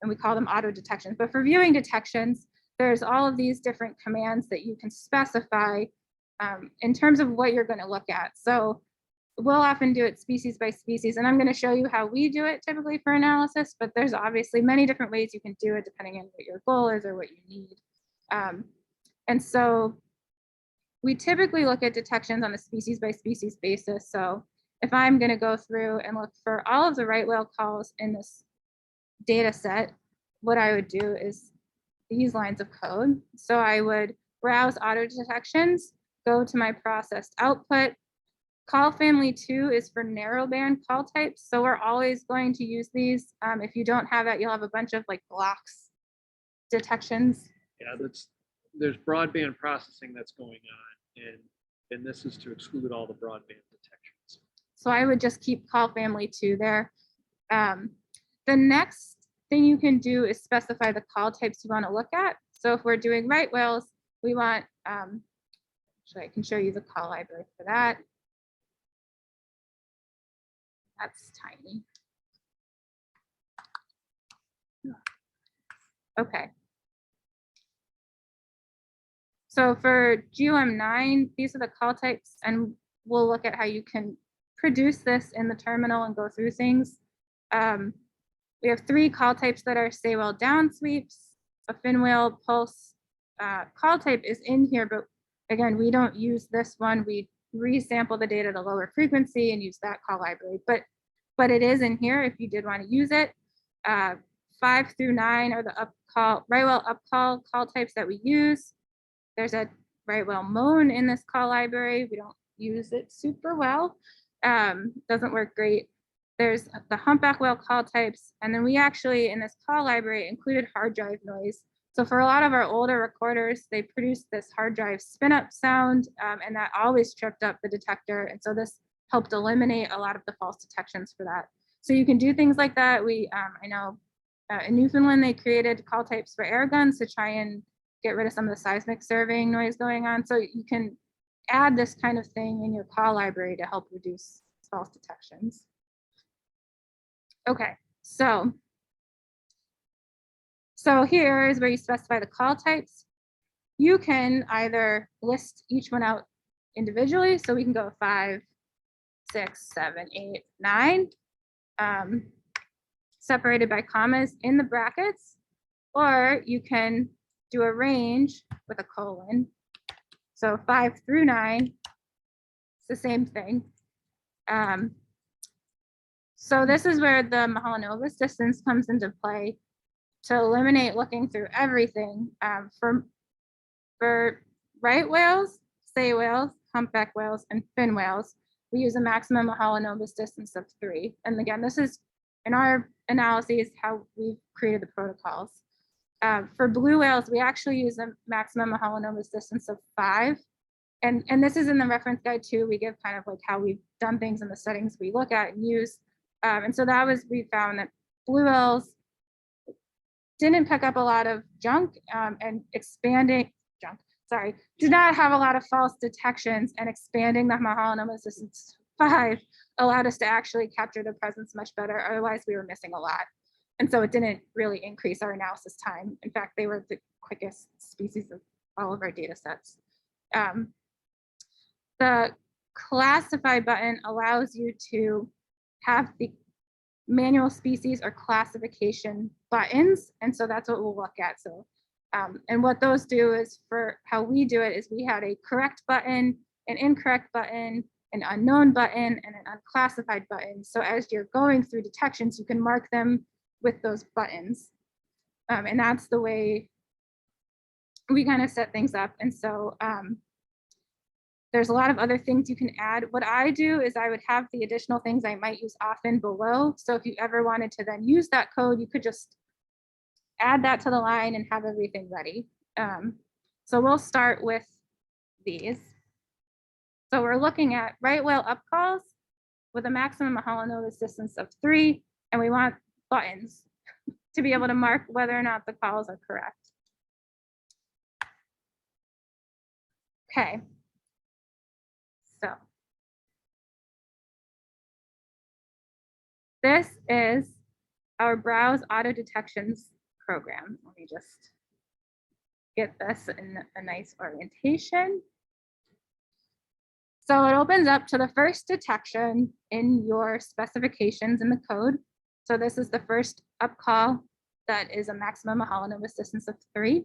and we call them auto detections, but for viewing detections, there's all of these different commands that you can specify in terms of what you're going to look at. So we'll often do it species by species, and I'm going to show you how we do it typically for analysis, but there's obviously many different ways you can do it depending on what your goal is or what you need. And so we typically look at detections on a species by species basis. So if I'm going to go through and look for all of the right whale calls in this data set, what I would do is these lines of code. So I would browse auto detections, go to my processed output. Call family 2 is for narrowband call types. So we're always going to use these. If you don't have it, you'll have a bunch of like blocks detections. Yeah, there's broadband processing that's going on, and this is to exclude all the broadband detections. So I would just keep call family 2 there. The next thing you can do is specify the call types you want to look at. So if we're doing right whales, we want, actually I can show you the call library for that. That's tiny. Okay. So for GOM9, these are the call types, and we'll look at how you can produce this in the terminal and go through things. We have 3 call types that are say whale down sweeps, a fin whale pulse. Call type is in here, but again, we don't use this one. We resample the data at a lower frequency and use that call library, but it is in here if you did want to use it. 5 through 9 are the right whale up call types that we use. There's a right whale moan in this call library. We don't use it super well. Doesn't work great. There's the humpback whale call types. And then we actually, in this call library, included hard drive noise. So for a lot of our older recorders, they produced this hard drive spin up sound, and that always tripped up the detector. And so this helped eliminate a lot of the false detections for that. So you can do things like that. I know in Newfoundland, they created call types for air guns to try and get rid of some of the seismic surveying noise going on. So you can add this kind of thing in your call library to help reduce false detections. Okay, so here is where you specify the call types. You can either list each one out individually, so we can go 5, 6, 7, 8, 9, separated by commas in the brackets, or you can do a range with a colon. So 5 through 9, it's the same thing. So this is where the Mahalanobis distance comes into play to eliminate looking through everything. For right whales, sei whales, humpback whales, and fin whales, we use a maximum Mahalanobis distance of 3. And again, this is in our analyses how we've created the protocols. For blue whales, we actually use a maximum Mahalanobis distance of 5. And this is in the reference guide too. We give kind of like how we've done things in the settings we look at and use. And so we found that blue whales didn't pick up a lot of junk, and do not have a lot of false detections, and expanding the Mahalanobis distance 5 allowed us to actually capture the presence much better. Otherwise, we were missing a lot. And so it didn't really increase our analysis time. In fact, they were the quickest species of all of our data sets. The classify button allows you to have the manual species or classification buttons. And so that's what we'll look at. So, and what those do is, for how we do it, is we had a correct button, an incorrect button, an unknown button, and an unclassified button. So as you're going through detections, you can mark them with those buttons. And that's the way we kind of set things up. And so there's a lot of other things you can add. What I do is I would have the additional things I might use often below. So if you ever wanted to then use that code, you could just add that to the line and have everything ready. So we'll start with these. So we're looking at right whale up calls with a maximum Honolulu distance of 3, and we want buttons to be able to mark whether or not the calls are correct. Okay. So this is our browse auto detections program. Let me just get this in a nice orientation. So it opens up to the first detection in your specifications in the code. So this is the first up call that is a maximum Honolulu distance of 3.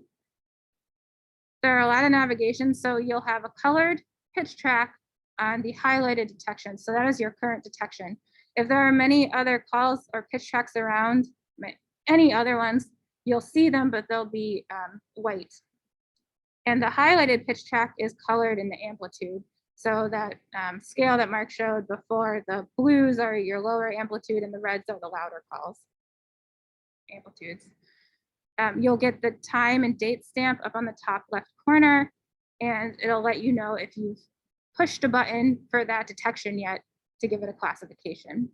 There are a lot of navigations, so you'll have a colored pitch track on the highlighted detection. So that is your current detection. If there are many other calls or pitch tracks around, any other ones, you'll see them, but they'll be white. And the highlighted pitch track is colored in the amplitude. So that scale that Mark showed before, the blues are your lower amplitude and the reds are the louder calls, amplitudes. You'll get the time and date stamp up on the top left corner, and it'll let you know if you've pushed a button for that detection yet to give it a classification.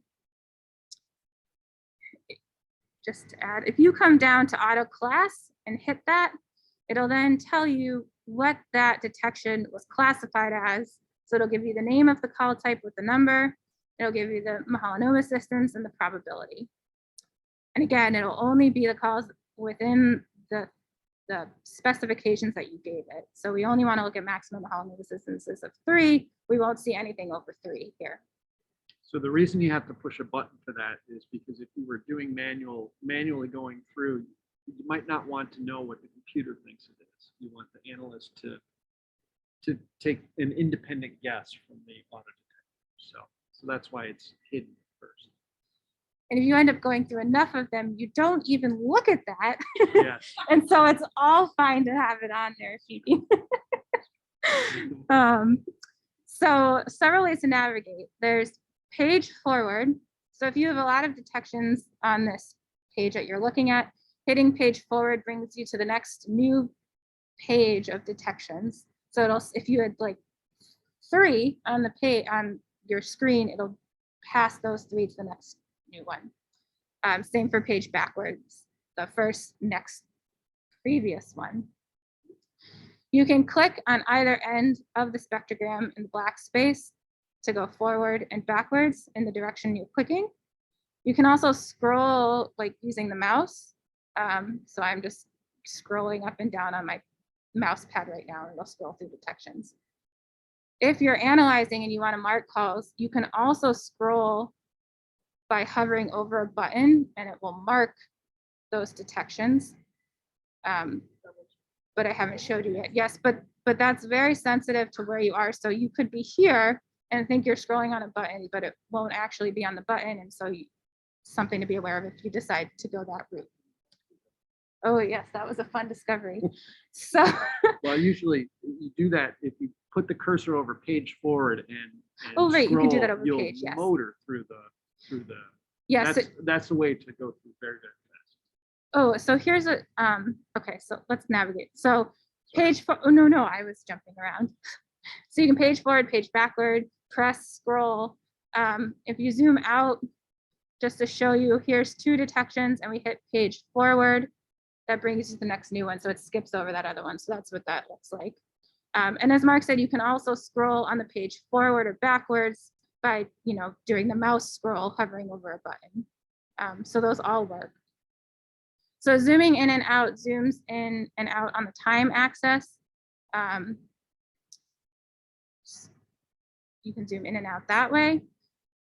Just to add, if you come down to auto class and hit that, it'll then tell you what that detection was classified as. So it'll give you the name of the call type with the number. It'll give you the Honolulu distance and the probability. And again, it'll only be the calls within the specifications that you gave it. So we only want to look at maximum Honolulu distances of 3. We won't see anything over 3 here. So the reason you have to push a button for that is because if you were doing manually going through, you might not want to know what the computer thinks it is. You want the analyst to take an independent guess from the auto detector. So that's why it's hidden first. And if you end up going through enough of them, you don't even look at that. Yes. And so it's all fine to have it on there if you need. So several ways to navigate. There's page forward. So if you have a lot of detections on this page that you're looking at, hitting page forward brings you to the next new page of detections. So it'll, if you had like 3 on the page on your screen, it'll pass those 3 to the next new one. Same for page backwards, the first, next, previous one. You can click on either end of the spectrogram in the black space to go forward and backwards in the direction you're clicking. You can also scroll like using the mouse. So I'm just scrolling up and down on my mouse pad right now, and it'll scroll through detections. If you're analyzing and you want to mark calls, you can also scroll by hovering over a button and it will mark those detections. But I haven't showed you yet. Yes, but that's very sensitive to where you are. So you could be here and think you're scrolling on a button, but it won't actually be on the button. And so something to be aware of if you decide to go that route. Oh yes, that was a fun discovery. So Well, usually you do that if you put the cursor over page forward and oh right, you can do that scroll, over you'll page. Yes. motor through the Yes. that's the way to go through very, very fast. Oh, so here's a okay, so let's navigate. So page four, oh no, I was jumping around. So you can page forward, page backward, press, scroll. If you zoom out, just to show you, here's 2 detections and we hit page forward, that brings you to the next new one. So it skips over that other one. So that's what that looks like. And as Mark said, you can also scroll on the page forward or backwards by, doing the mouse scroll, hovering over a button. So those all work. So zooming in and out zooms in and out on the time axis. You can zoom in and out that way.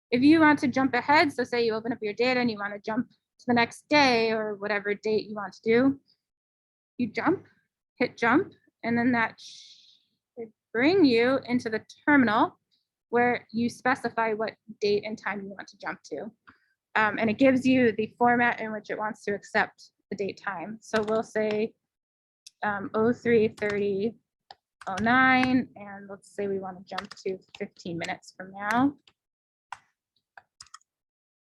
If you want to jump ahead, so say you open up your data and you want to jump to the next day or whatever date you want to do, you jump, hit jump, and then that should bring you into the terminal where you specify what date and time you want to jump to. And it gives you the format in which it wants to accept the date time. So we'll say 03:30, 09, and let's say we want to jump to 15 minutes from now.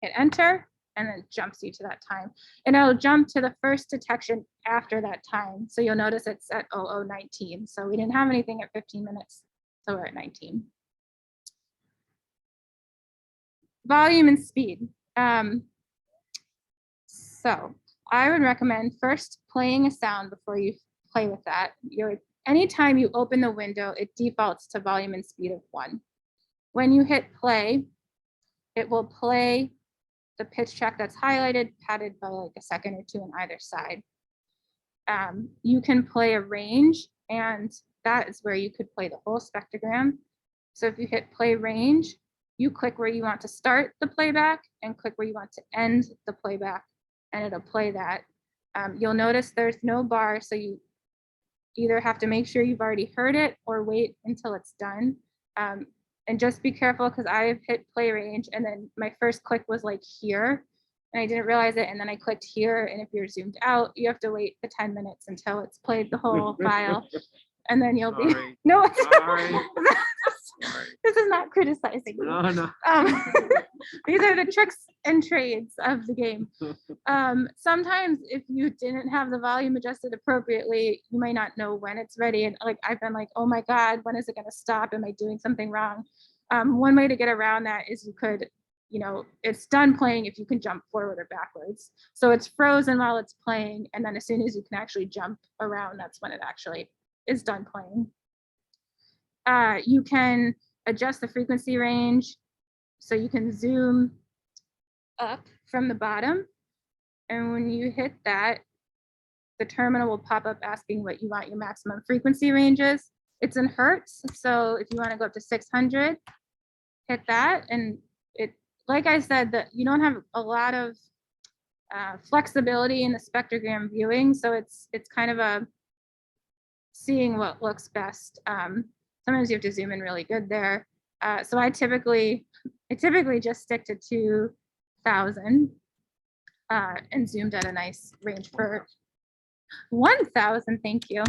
Hit enter, and then it jumps you to that time. And it'll jump to the first detection after that time. So you'll notice it's at 00:19. So we didn't have anything at 15 minutes, so we're at 19. Volume and speed. So I would recommend first playing a sound before you play with that. Anytime you open the window, it defaults to volume and speed of 1. When you hit play, it will play the pitch track that's highlighted, padded by like a second or two on either side. You can play a range, and that is where you could play the whole spectrogram. So if you hit play range, you click where you want to start the playback and click where you want to end the playback, and it'll play that. You'll notice there's no bar, so you either have to make sure you've already heard it or wait until it's done. And just be careful, because I've hit play range and then my first click was like here and I didn't realize it, and then I clicked here, and if you're zoomed out, you have to wait the 10 minutes until it's played the whole file, and then you'll be Sorry. no Sorry. this is not criticizing you. No, no. These are the tricks and trades of the game. Sometimes if you didn't have the volume adjusted appropriately, you might not know when it's ready. And like I've been like, oh my God, when is it going to stop? Am I doing something wrong? One way to get around that is you could, it's done playing if you can jump forward or backwards. So it's frozen while it's playing, and then as soon as you can actually jump around, that's when it actually is done playing. You can adjust the frequency range, so you can zoom up from the bottom, and when you hit that, the terminal will pop up asking what you want your maximum frequency range is. It's in hertz, so if you want to go up to 600, hit that, and it, like I said, that you don't have a lot of flexibility in the spectrogram viewing, so it's kind of a seeing what looks best. Sometimes you have to zoom in really good there. So I typically just stick to 2,000 and zoomed at a nice range for 1,000. Thank you.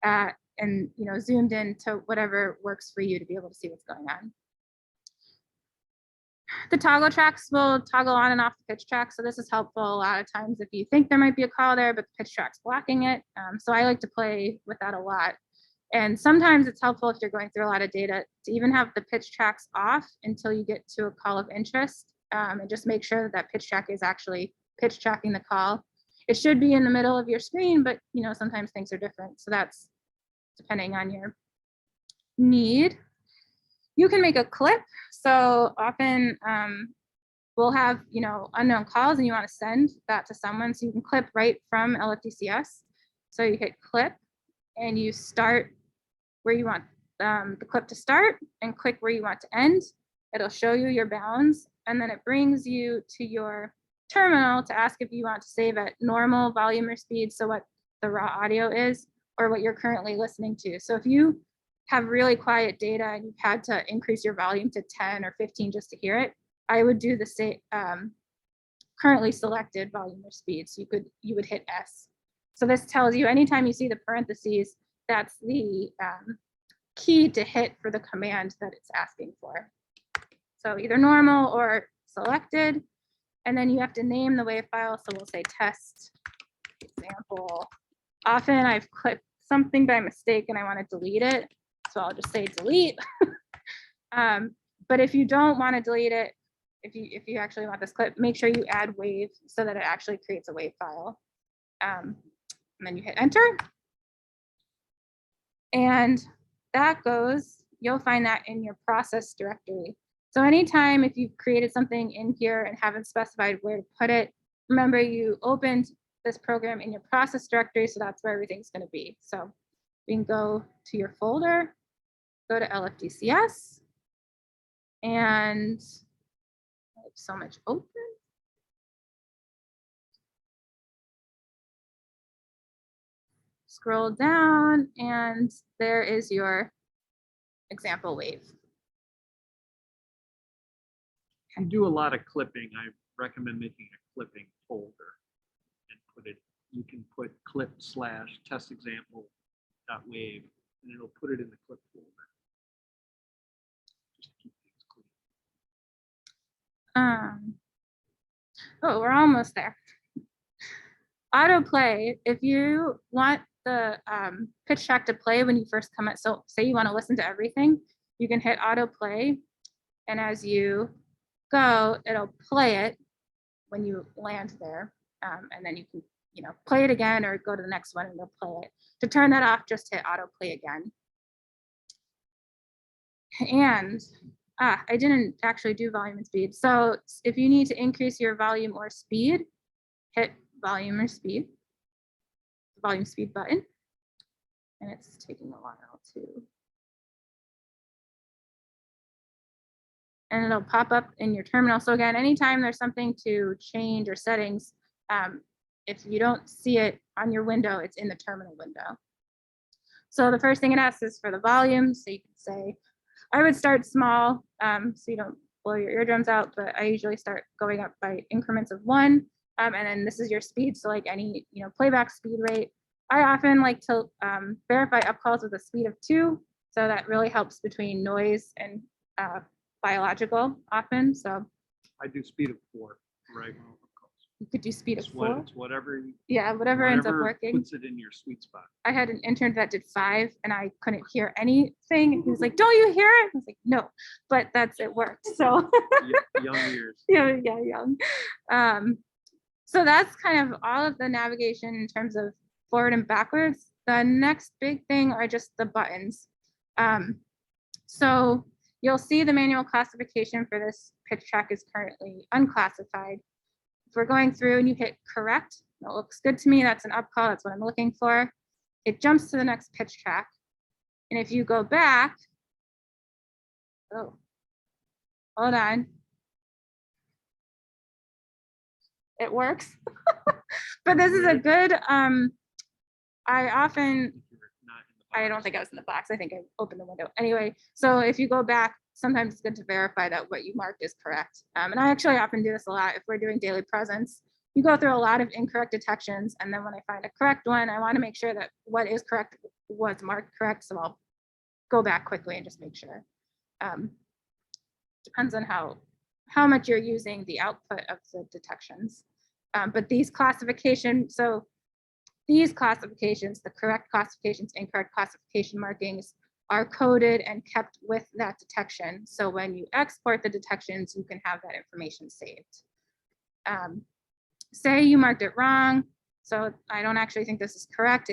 And zoomed in to whatever works for you to be able to see what's going on. The toggle tracks will toggle on and off the pitch track. So this is helpful a lot of times if you think there might be a call there, but the pitch track's blocking it. So I like to play with that a lot. And sometimes it's helpful if you're going through a lot of data to even have the pitch tracks off until you get to a call of interest, and just make sure that pitch track is actually pitch tracking the call. It should be in the middle of your screen, but sometimes things are different. So that's depending on your need. You can make a clip. So often we'll have unknown calls and you want to send that to someone. So you can clip right from LFDCS. So you hit clip and you start where you want the clip to start and click where you want to end. It'll show you your bounds, and then it brings you to your terminal to ask if you want to save at normal volume or speed, so what the raw audio is, or what you're currently listening to. So if you have really quiet data and you've had to increase your volume to 10 or 15 just to hear it, I would do the same currently selected volume or speed. So you would hit S. So this tells you anytime you see the parentheses, that's the key to hit for the command that it's asking for. So either normal or selected, and then you have to name the WAV file. So we'll say test example. Often I've clicked something by mistake and I want to delete it, so I'll just say delete. But if you don't want to delete it, if you actually want this clip, make sure you add WAV so that it actually creates a WAV file. And then you hit enter. And that goes, you'll find that in your process directory. So anytime if you've created something in here and haven't specified where to put it, remember you opened this program in your process directory, so that's where everything's going to be. So we can go to your folder, go to LFDCS, and I have so much open. Scroll down, and there is your example WAV. If you do a lot of clipping, I recommend making a clipping folder. / test example .wave, and it'll put it in the clip folder. Just to keep things clean. Oh, we're almost there. Autoplay, if you want the pitch track to play when you first come at, so say you want to listen to everything, you can hit autoplay, and as you go, it'll play it when you land there, and then you can, play it again or go to the next one and it'll play it. To turn that off, just hit autoplay again. And I didn't actually do volume and speed. So if you need to increase your volume or speed, hit volume or speed, volume speed button. And it's taking a while to. And it'll pop up in your terminal. So again, anytime there's something to change or settings, if you don't see it on your window, it's in the terminal window. So the first thing it asks is for the volume. So you can say, I would start small, so you don't blow your eardrums out, but I usually start going up by increments of 1. And then this is your speed. So like any, playback speed rate. I often like to verify up calls with a speed of 2. So that really helps between noise and biological often. So I do speed of 4, right? you could do speed of It's 4. It's whatever. Yeah, whatever ends up Whatever working. puts it in your sweet spot. I had an intern that did 5 and I couldn't hear anything. He was like, don't you hear it? I was like, no, but it worked. So Young ears. yeah, young. So that's kind of all of the navigation in terms of forward and backwards. The next big thing are just the buttons. So you'll see the manual classification for this pitch track is currently unclassified. If we're going through and you hit correct, that looks good to me. That's an up call. That's what I'm looking for. It jumps to the next pitch track. And if you go back, oh, hold on. It works. But this is a good, I don't think I was in the box. I think I opened the window. Anyway, so if you go back, sometimes it's good to verify that what you marked is correct. And I actually often do this a lot if we're doing daily presence. You go through a lot of incorrect detections, and then when I find a correct one, I want to make sure that what is correct was marked correct. So I'll go back quickly and just make sure. Depends on how much you're using the output of the detections. But these classifications, the correct classifications, incorrect classification markings are coded and kept with that detection. So when you export the detections, you can have that information saved. Say you marked it wrong. So I don't actually think this is correct.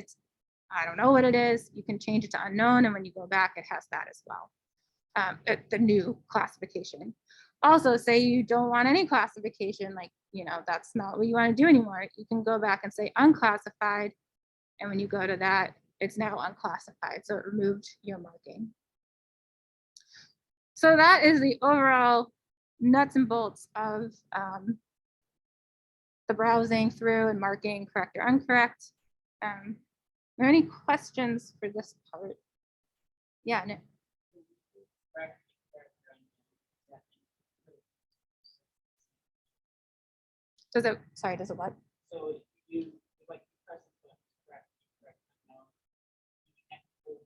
I don't know what it is. You can change it to unknown. And when you go back, it has that as well. The new classification. Also, say you don't want any classification, like, that's not what you want to do anymore. You can go back and say unclassified. And when you go to that, it's now unclassified. So it removed your marking. So that is the overall nuts and bolts of the browsing through and marking correct or incorrect. Are there any questions for this part? Yeah, no. Does it what? So you like press the button, correct, now you can't hold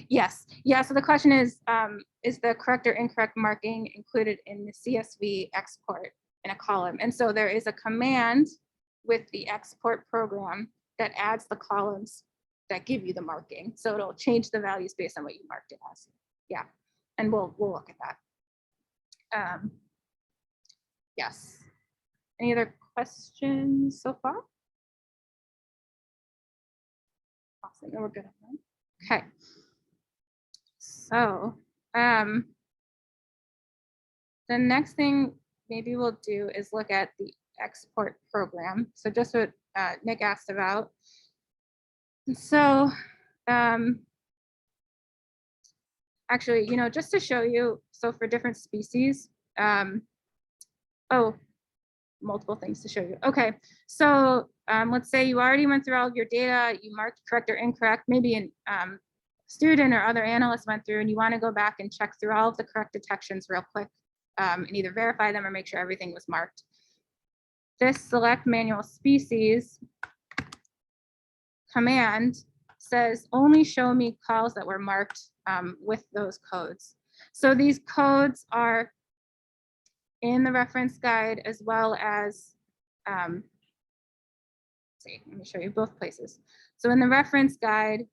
Yes. Yeah. So the question is the correct or incorrect marking included in the CSV export in a column? And so there is a command with the export program that adds the columns that give you the marking. So it'll change the values based on what you marked it as. Yeah. And we'll look at that. Yes. Any other questions so far? Awesome. Then we're good. Okay. So the next thing maybe we'll do is look at the export program. So just what Nick asked about. And so actually, just to show you, so for different species, multiple things to show you. Okay, so let's say you already went through all of your data, you marked correct or incorrect, maybe an student or other analyst went through and you want to go back and check through all of the correct detections real quick. and either verify them or make sure everything was marked. This select manual species command says only show me calls that were marked with those codes. So these codes are in the reference guide as well as, let me show you both places. So in the reference guide,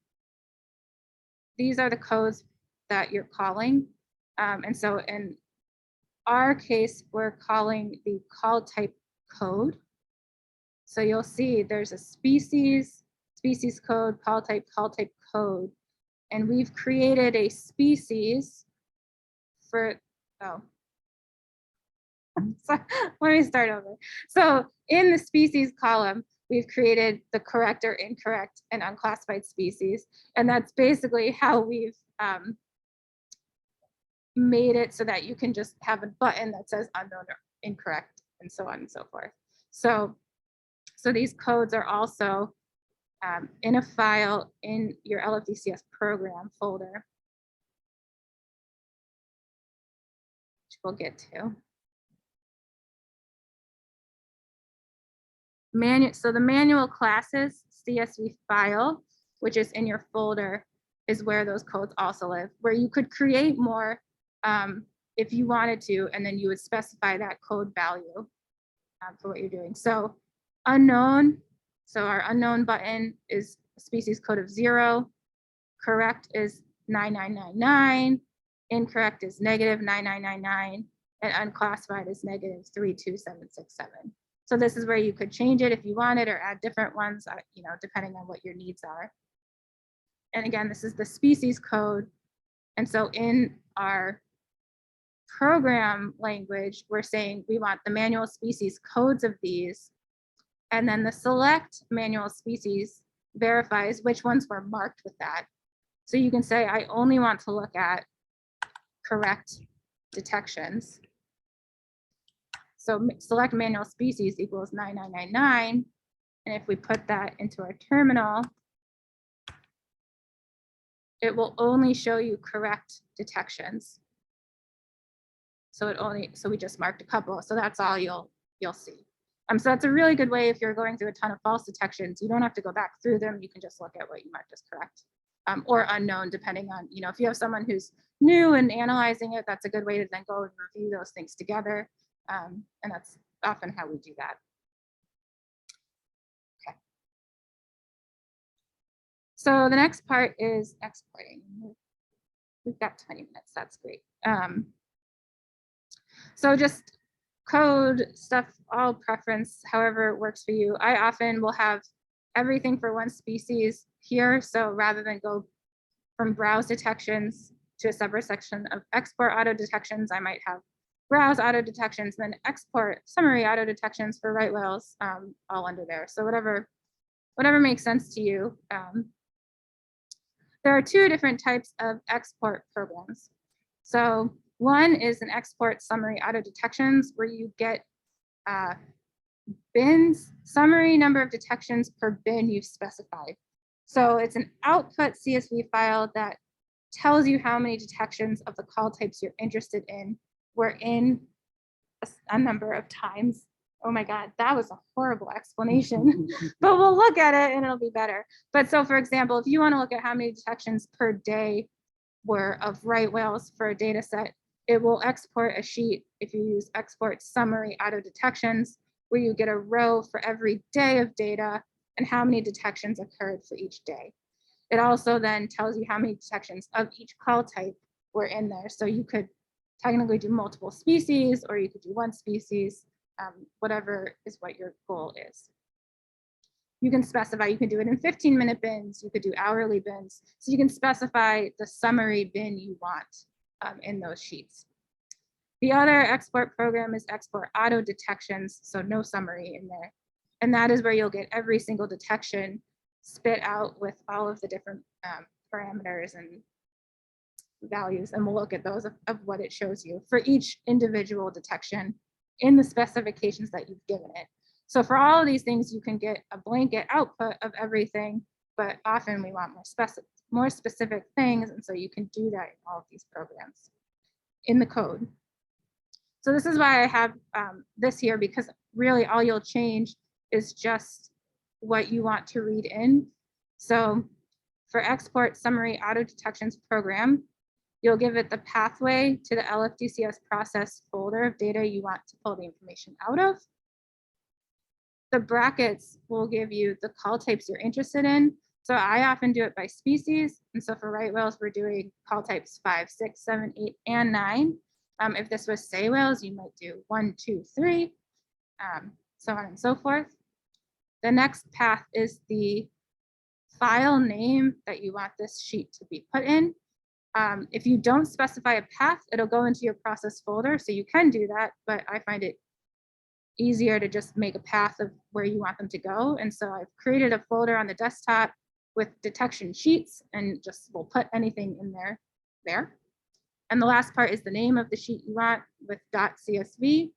these are the codes that you're calling. And so in our case, we're calling the call type code. So you'll see there's a species code, call type code. And we've created a species for, oh. So let me start over. So in the species column, we've created the correct or incorrect and unclassified species. And that's basically how we've made it so that you can just have a button that says unknown or incorrect and so on and so forth. So these codes are also in a file in your LFDCS program folder, which we'll get to. So the manual classes CSV file, which is in your folder, is where those codes also live, where you could create more if you wanted to, and then you would specify that code value for what you're doing. So unknown, so our unknown button is a species code of 0, correct is 9999, incorrect is -9999, and unclassified is -32767. So this is where you could change it if you wanted or add different ones, depending on what your needs are. And again, this is the species code. And so in our program language, we're saying we want the manual species codes of these. And then the select manual species verifies which ones were marked with that. So you can say, I only want to look at correct detections. So select manual species equals 9999. And if we put that into our terminal, it will only show you correct detections. So we just marked a couple. So that's all you'll see. So that's a really good way if you're going through a ton of false detections. You don't have to go back through them. You can just look at what you marked as correct or unknown, depending on, if you have someone who's new and analyzing it, that's a good way to then go and review those things together. And that's often how we do that. Okay. So the next part is exporting. We've got 20 minutes, that's great. So just code stuff, all preference, however it works for you. I often will have everything for one species here. So rather than go from browse detections to a separate section of export auto detections, I might have browse auto detections, then export summary auto detections for right whales all under there. So whatever makes sense to you. There are two different types of export programs. So one is an export summary auto detections where you get bins, summary number of detections per bin you've specified. So it's an output CSV file that tells you how many detections of the call types you're interested in were in a number of times. Oh my God, that was a horrible explanation, but we'll look at it and it'll be better. But so for example, if you want to look at how many detections per day were of right whales for a data set, it will export a sheet if you use export summary auto detections, where you get a row for every day of data and how many detections occurred for each day. It also then tells you how many detections of each call type were in there. So you could technically do multiple species, or you could do one species, whatever is what your goal is. You can specify, you can do it in 15-minute bins, you could do hourly bins. So you can specify the summary bin you want in those sheets. The other export program is export auto detections, so no summary in there. And that is where you'll get every single detection spit out with all of the different parameters and values. And we'll look at those of what it shows you for each individual detection in the specifications that you've given it. So for all of these things, you can get a blanket output of everything, but often we want more specific things. And so you can do that in all of these programs in the code. So this is why I have this here, because really all you'll change is just what you want to read in. So for export summary auto detections program, you'll give it the pathway to the LFDCS process folder of data you want to pull the information out of. The brackets will give you the call types you're interested in. So I often do it by species. And so for right whales, we're doing call types 5, 6, 7, 8, and 9. If this was sei whales, you might do 1, 2, 3, so on and so forth. The next path is the file name that you want this sheet to be put in. If you don't specify a path, it'll go into your process folder. So you can do that, but I find it easier to just make a path of where you want them to go. And so I've created a folder on the desktop with detection sheets, and just we'll put anything in there. And the last part is the name of the sheet you want with .csv.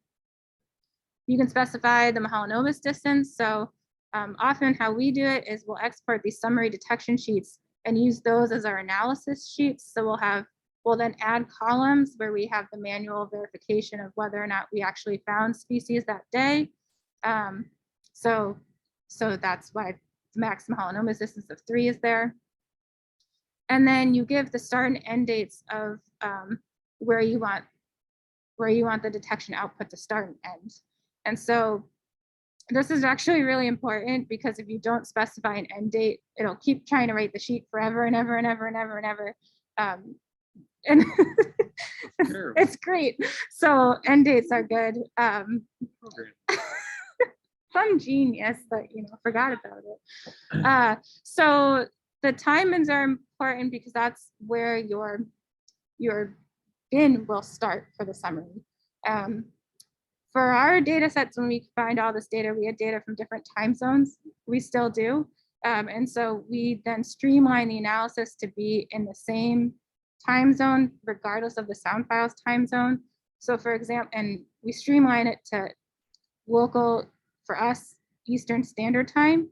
You can specify the Mahalo distance. So often how we do it is we'll export these summary detection sheets and use those as our analysis sheets. So we'll then add columns where we have the manual verification of whether or not we actually found species that day. So that's why the max Mahalo distance of 3 is there. And then you give the start and end dates of where you want the detection output to start and end. And so this is actually really important, because if you don't specify an end date, it'll keep trying to write the sheet forever and ever and ever and ever and ever. And it's great. So end dates are good. Some genius that forgot about it. So the timings are important because that's where your bin will start for the summary. For our data sets, when we find all this data, we had data from different time zones. We still do. And so we then streamline the analysis to be in the same time zone, regardless of the sound file's time zone. So for example, and we streamline it to local, for us, Eastern Standard Time.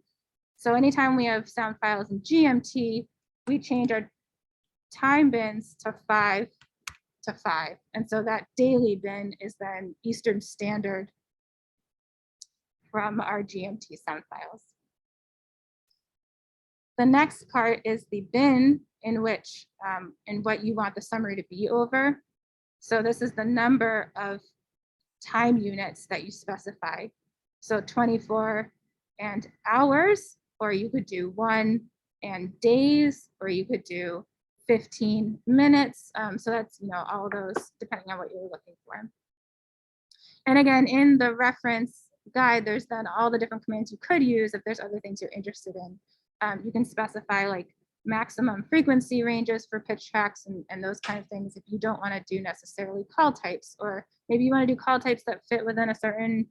So anytime we have sound files in GMT, we change our time bins to 5 to 5. And so that daily bin is then Eastern Standard from our GMT sound files. The next part is the bin in which, and what you want the summary to be over. So this is the number of time units that you specify. So 24 and hours, or you could do 1 and days, or you could do 15 minutes. So that's, all of those depending on what you're looking for. And again, in the reference guide, there's then all the different commands you could use if there's other things you're interested in. You can specify like maximum frequency ranges for pitch tracks and those kind of things if you don't want to do necessarily call types, or maybe you want to do call types that fit within a certain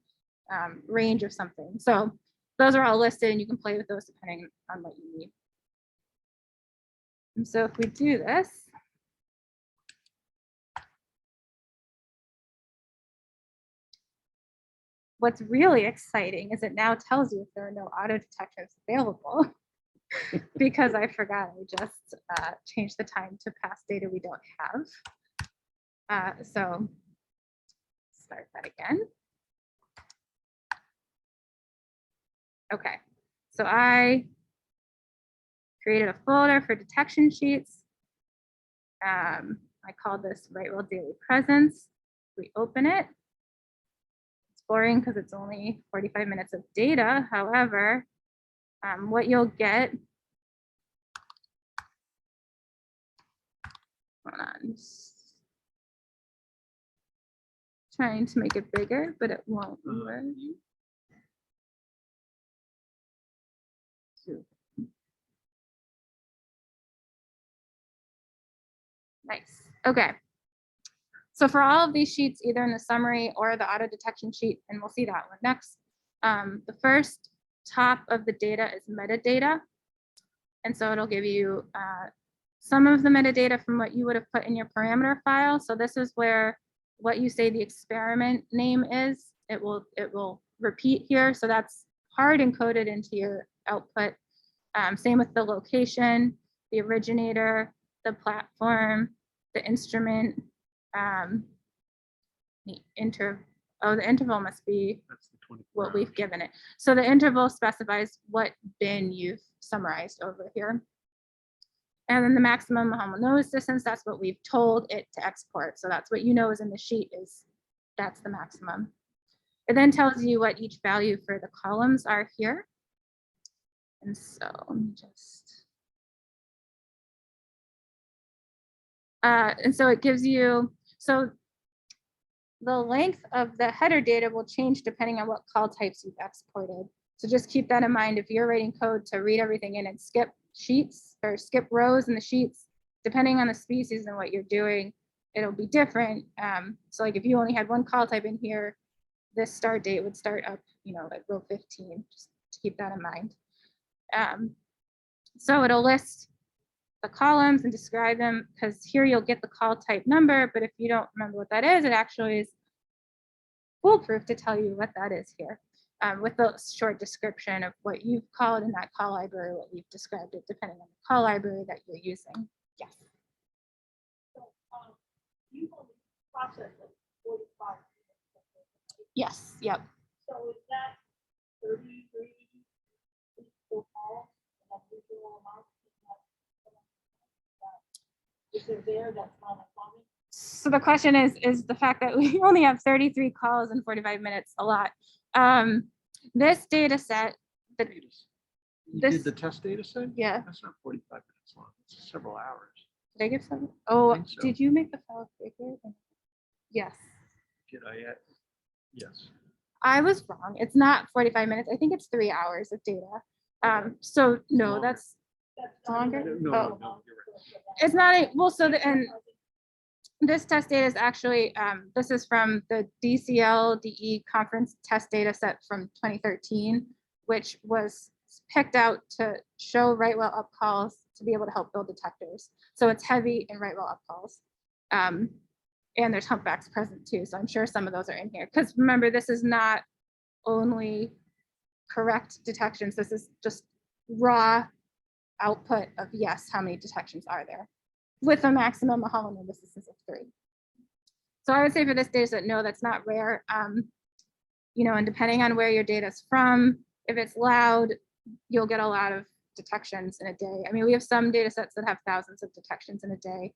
range of something. So those are all listed and you can play with those depending on what you need. And so if we do this, what's really exciting is it now tells you if there are no auto detections available. Because I forgot, I just changed the time to pass data we don't have. So start that again. Okay, so I created a folder for detection sheets. I called this Right Whale Daily Presence. We open it. It's boring because it's only 45 minutes of data. However, what you'll get, hold on, trying to make it bigger, but it won't work. Nice. Okay. So for all of these sheets, either in the summary or the auto detection sheet, and we'll see that one next, the first top of the data is metadata. And so it'll give you some of the metadata from what you would have put in your parameter file. So this is where what you say the experiment name is, it will repeat here. So that's hard encoded into your output. Same with the location, the originator, the platform, the instrument, the interval must be That's the 24 what we've hours. given it. So the interval specifies what bin you've summarized over here. And then the maximum Mahalanobis distance, that's what we've told it to export. So that's what you know is in the sheet is that's the maximum. It then tells you what each value for the columns are here. And so let me just. And so it gives you, so the length of the header data will change depending on what call types you've exported. So just keep that in mind. If you're writing code to read everything in and skip sheets or skip rows in the sheets, depending on the species and what you're doing, it'll be different. So like if you only had one call type in here, this start date would start up, like row 15, just to keep that in mind. So it'll list the columns and describe them, because here you'll get the call type number, but if you don't remember what that is, it actually is foolproof to tell you what that is here, with the short description of what you've called in that call library, what we've described it, depending on the call library that you're using. Yes. So, you only process like 45 minutes. Yes. Yep. So is that 33 equal calls and a visual amount? Is there there that's not a comment? So the question is the fact that we only have 33 calls in 45 minutes a lot. This data set, You this- did the test data set? yeah, That's not 45 minutes long. It's several hours. did I give some? Oh, think so. did you make the file bigger? Yes. Did I? Yes. I was wrong. It's not 45 minutes. I think it's 3 hours of data. So no, Longer. that's That's longer. No, Oh. no, you're right. It's not a, well, so and this test data is actually, this is from the DCLDE conference test data set from 2013, which was picked out to show right well up calls to be able to help build detectors. So it's heavy in right well up calls. And there's humpbacks present too. So I'm sure some of those are in here. Because remember, this is not only correct detections. This is just raw output of yes, how many detections are there, with a maximum Mahalanobis distance of 3. So I would say for this data set, no, that's not rare. And depending on where your data is from, if it's loud, you'll get a lot of detections in a day. I mean, we have some data sets that have thousands of detections in a day.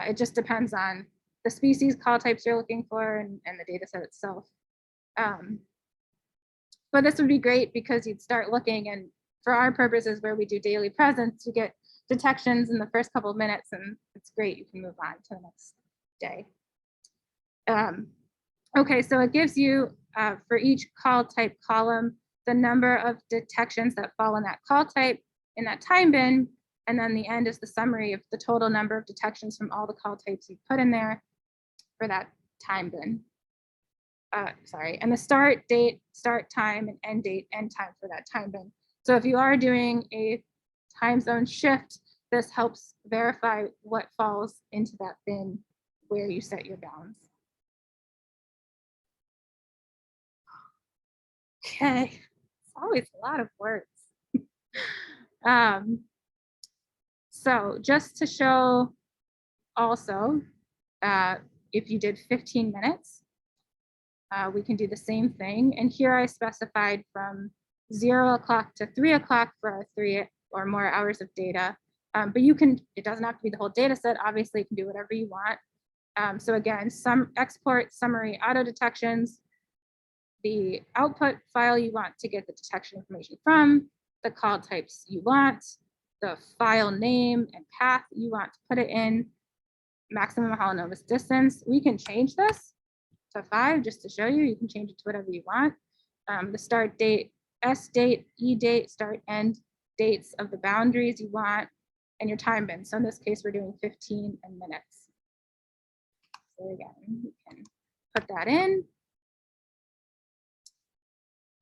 It just depends on the species call types you're looking for and the data set itself. But this would be great because you'd start looking, and for our purposes where we do daily presence, you get detections in the first couple of minutes, and it's great. You can move on to the next day. Okay, so it gives you for each call type column the number of detections that fall in that call type in that time bin, and then the end is the summary of the total number of detections from all the call types you put in there for that time bin. Sorry, and the start date, start time, and end date, end time for that time bin. So if you are doing a time zone shift, this helps verify what falls into that bin where you set your bounds. Okay, it's always a lot of words. So just to show also, if you did 15 minutes, we can do the same thing. And here I specified from 0 o'clock to 3 o'clock for our 3 or more hours of data. But it doesn't have to be the whole data set. Obviously, you can do whatever you want. So again, some export summary auto detections, the output file you want to get the detection information from, the call types you want, the file name and path you want to put it in, maximum Mahalanobis distance. We can change this to 5 just to show you. You can change it to whatever you want. The start date, S date, E date, start end dates of the boundaries you want, and your time bin. So in this case, we're doing 15 and minutes. So again, we can put that in.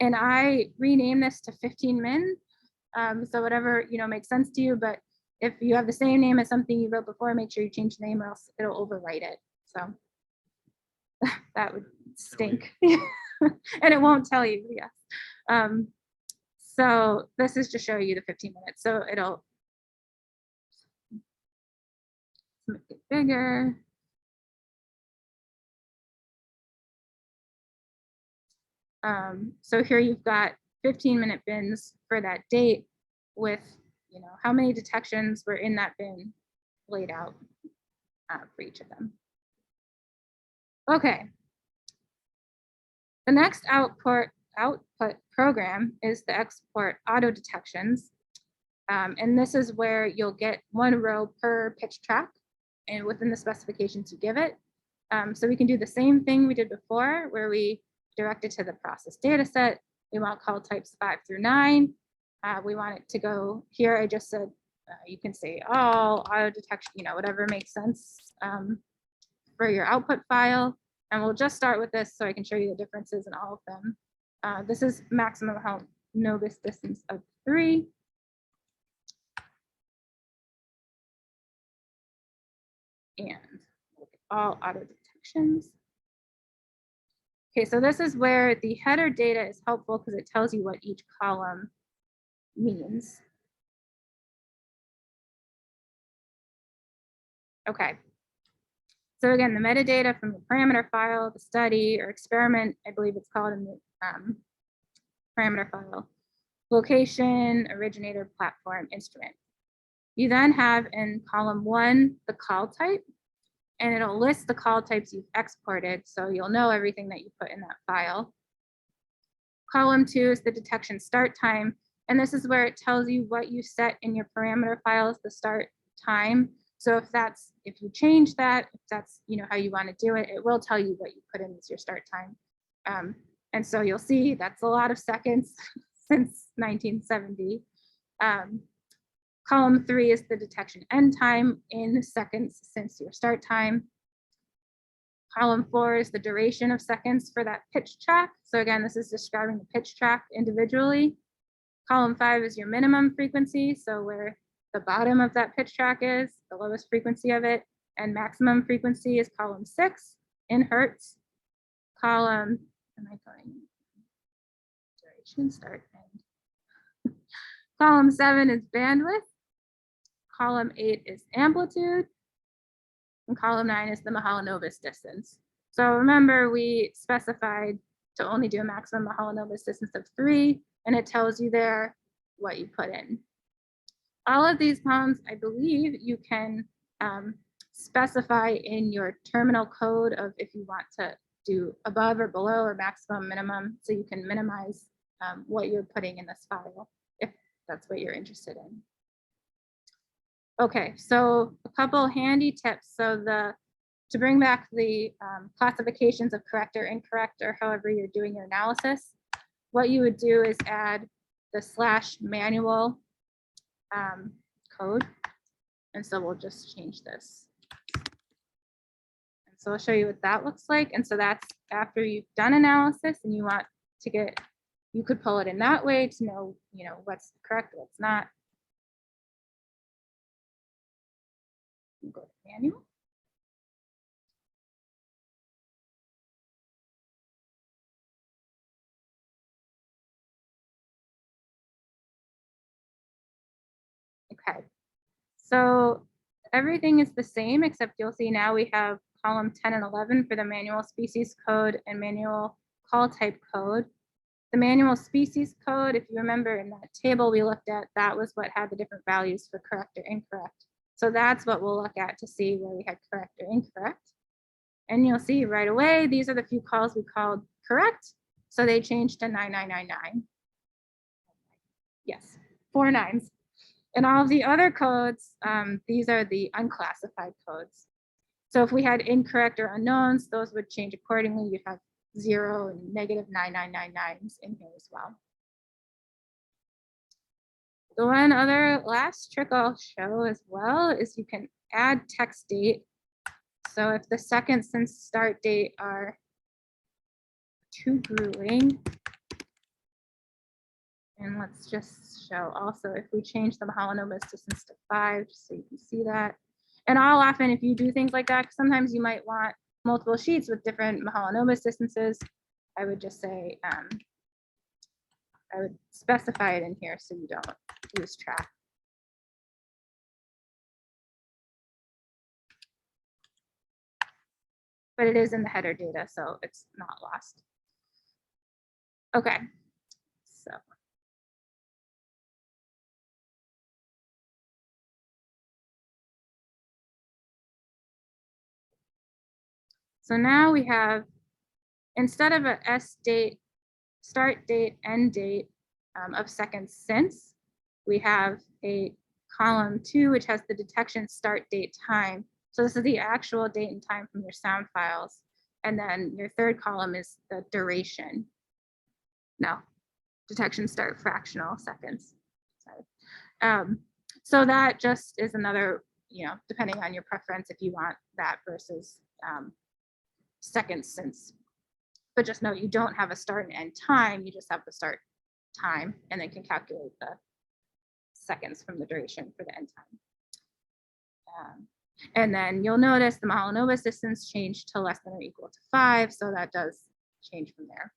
And I rename this to 15 min. So whatever makes sense to you, but if you have the same name as something you wrote before, make sure you change the name or else it'll overwrite it. So that would stink. And it won't tell you, yeah. So this is to show you the 15 minutes. So it'll make it bigger. So here you've got 15-minute bins for that date with, how many detections were in that bin laid out for each of them. Okay. The next output program is the export auto detections. And this is where you'll get 1 row per pitch track and within the specifications you give it. So we can do the same thing we did before where we direct it to the process data set. We want call types 5 through 9. We want it to go here. I just said you can say all auto detection, whatever makes sense for your output file. And we'll just start with this so I can show you the differences in all of them. This is maximum Novus distance of 3. And all auto detections. Okay, so this is where the header data is helpful because it tells you what each column means. Okay. So again, the metadata from the parameter file, the study or experiment, I believe it's called in the parameter file, location, originator, platform, instrument. You then have in column 1, the call type, and it'll list the call types you've exported, so you'll know everything that you put in that file. Column 2 is the detection start time, and this is where it tells you what you set in your parameter files, the start time. So if you change that, if that's how you want to do it, it will tell you what you put in as your start time. And so you'll see that's a lot of seconds since 1970. Column 3 is the detection end time in seconds since your start time. Column 4 is the duration of seconds for that pitch track. So again, this is describing the pitch track individually. Column 5 is your minimum frequency. So where the bottom of that pitch track is, the lowest frequency of it, and maximum frequency is column 6 in hertz. Column, duration, start, end. Column 7 is bandwidth. Column 8 is amplitude. And column 9 is the Mahalanobis distance. So remember, we specified to only do a maximum Mahalanobis distance of 3, and it tells you there what you put in. All of these columns, I believe you can specify in your terminal code of if you want to do above or below or maximum, minimum, so you can minimize what you're putting in this file, if that's what you're interested in. Okay, so a couple handy tips. So to bring back the classifications of correct or incorrect, or however you're doing your analysis, what you would do is add the /manual code. And so we'll just change this. And so I'll show you what that looks like. And so that's after you've done analysis and you want to you could pull it in that way to know, what's correct, what's not. Go to manual. Okay, so everything is the same, except you'll see now we have column 10 and 11 for the manual species code and manual call type code. The manual species code, if you remember in that table we looked at, that was what had the different values for correct or incorrect. So that's what we'll look at to see where we had correct or incorrect. And you'll see right away, these are the few calls we called correct. So they changed to 9999. Yes, 4 9s. And all of the other codes, these are the unclassified codes. So if we had incorrect or unknowns, those would change accordingly. You have 0 and -9999s in here as well. The one other last trick I'll show as well is you can add text date. So if the second since start date are too grueling, and let's just show also if we change the Mahalanobis distance to 5, just so you can see that. And I'll often, if you do things like that, sometimes you might want multiple sheets with different Mahalanobis distances. I would just say, I would specify it in here so you don't lose track. But it is in the header data, so it's not lost. Okay, so. So now we have, instead of a S date, start date, end date of seconds since, we have a column 2, which has the detection start date time. So this is the actual date and time from your sound files. And then your third column is the duration. No, detection start fractional seconds. Sorry. So that just is another, depending on your preference, if you want that versus seconds since. But just note, you don't have a start and end time, you just have the start time, and then can calculate the seconds from the duration for the end time. And then you'll notice the Mahalanobis distance changed to less than or equal to 5, so that does change from there.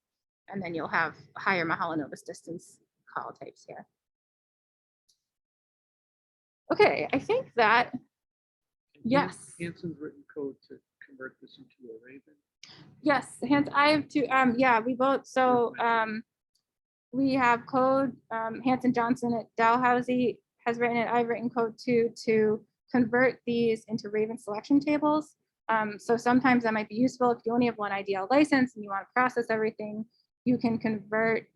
And then you'll have higher Mahalanobis distance call types here. Okay, I think that, yes. Hanson's written code to convert this into a Raven. Yes, I have two, yeah, we both, so we have code, Hanson Johnson at Dalhousie has written it, I've written code too, to convert these into Raven selection tables. So sometimes that might be useful if you only have one IDL license and you want to process everything, you can convert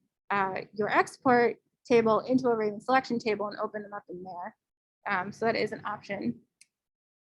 your export table into a Raven selection table and open them up in there. So that is an option.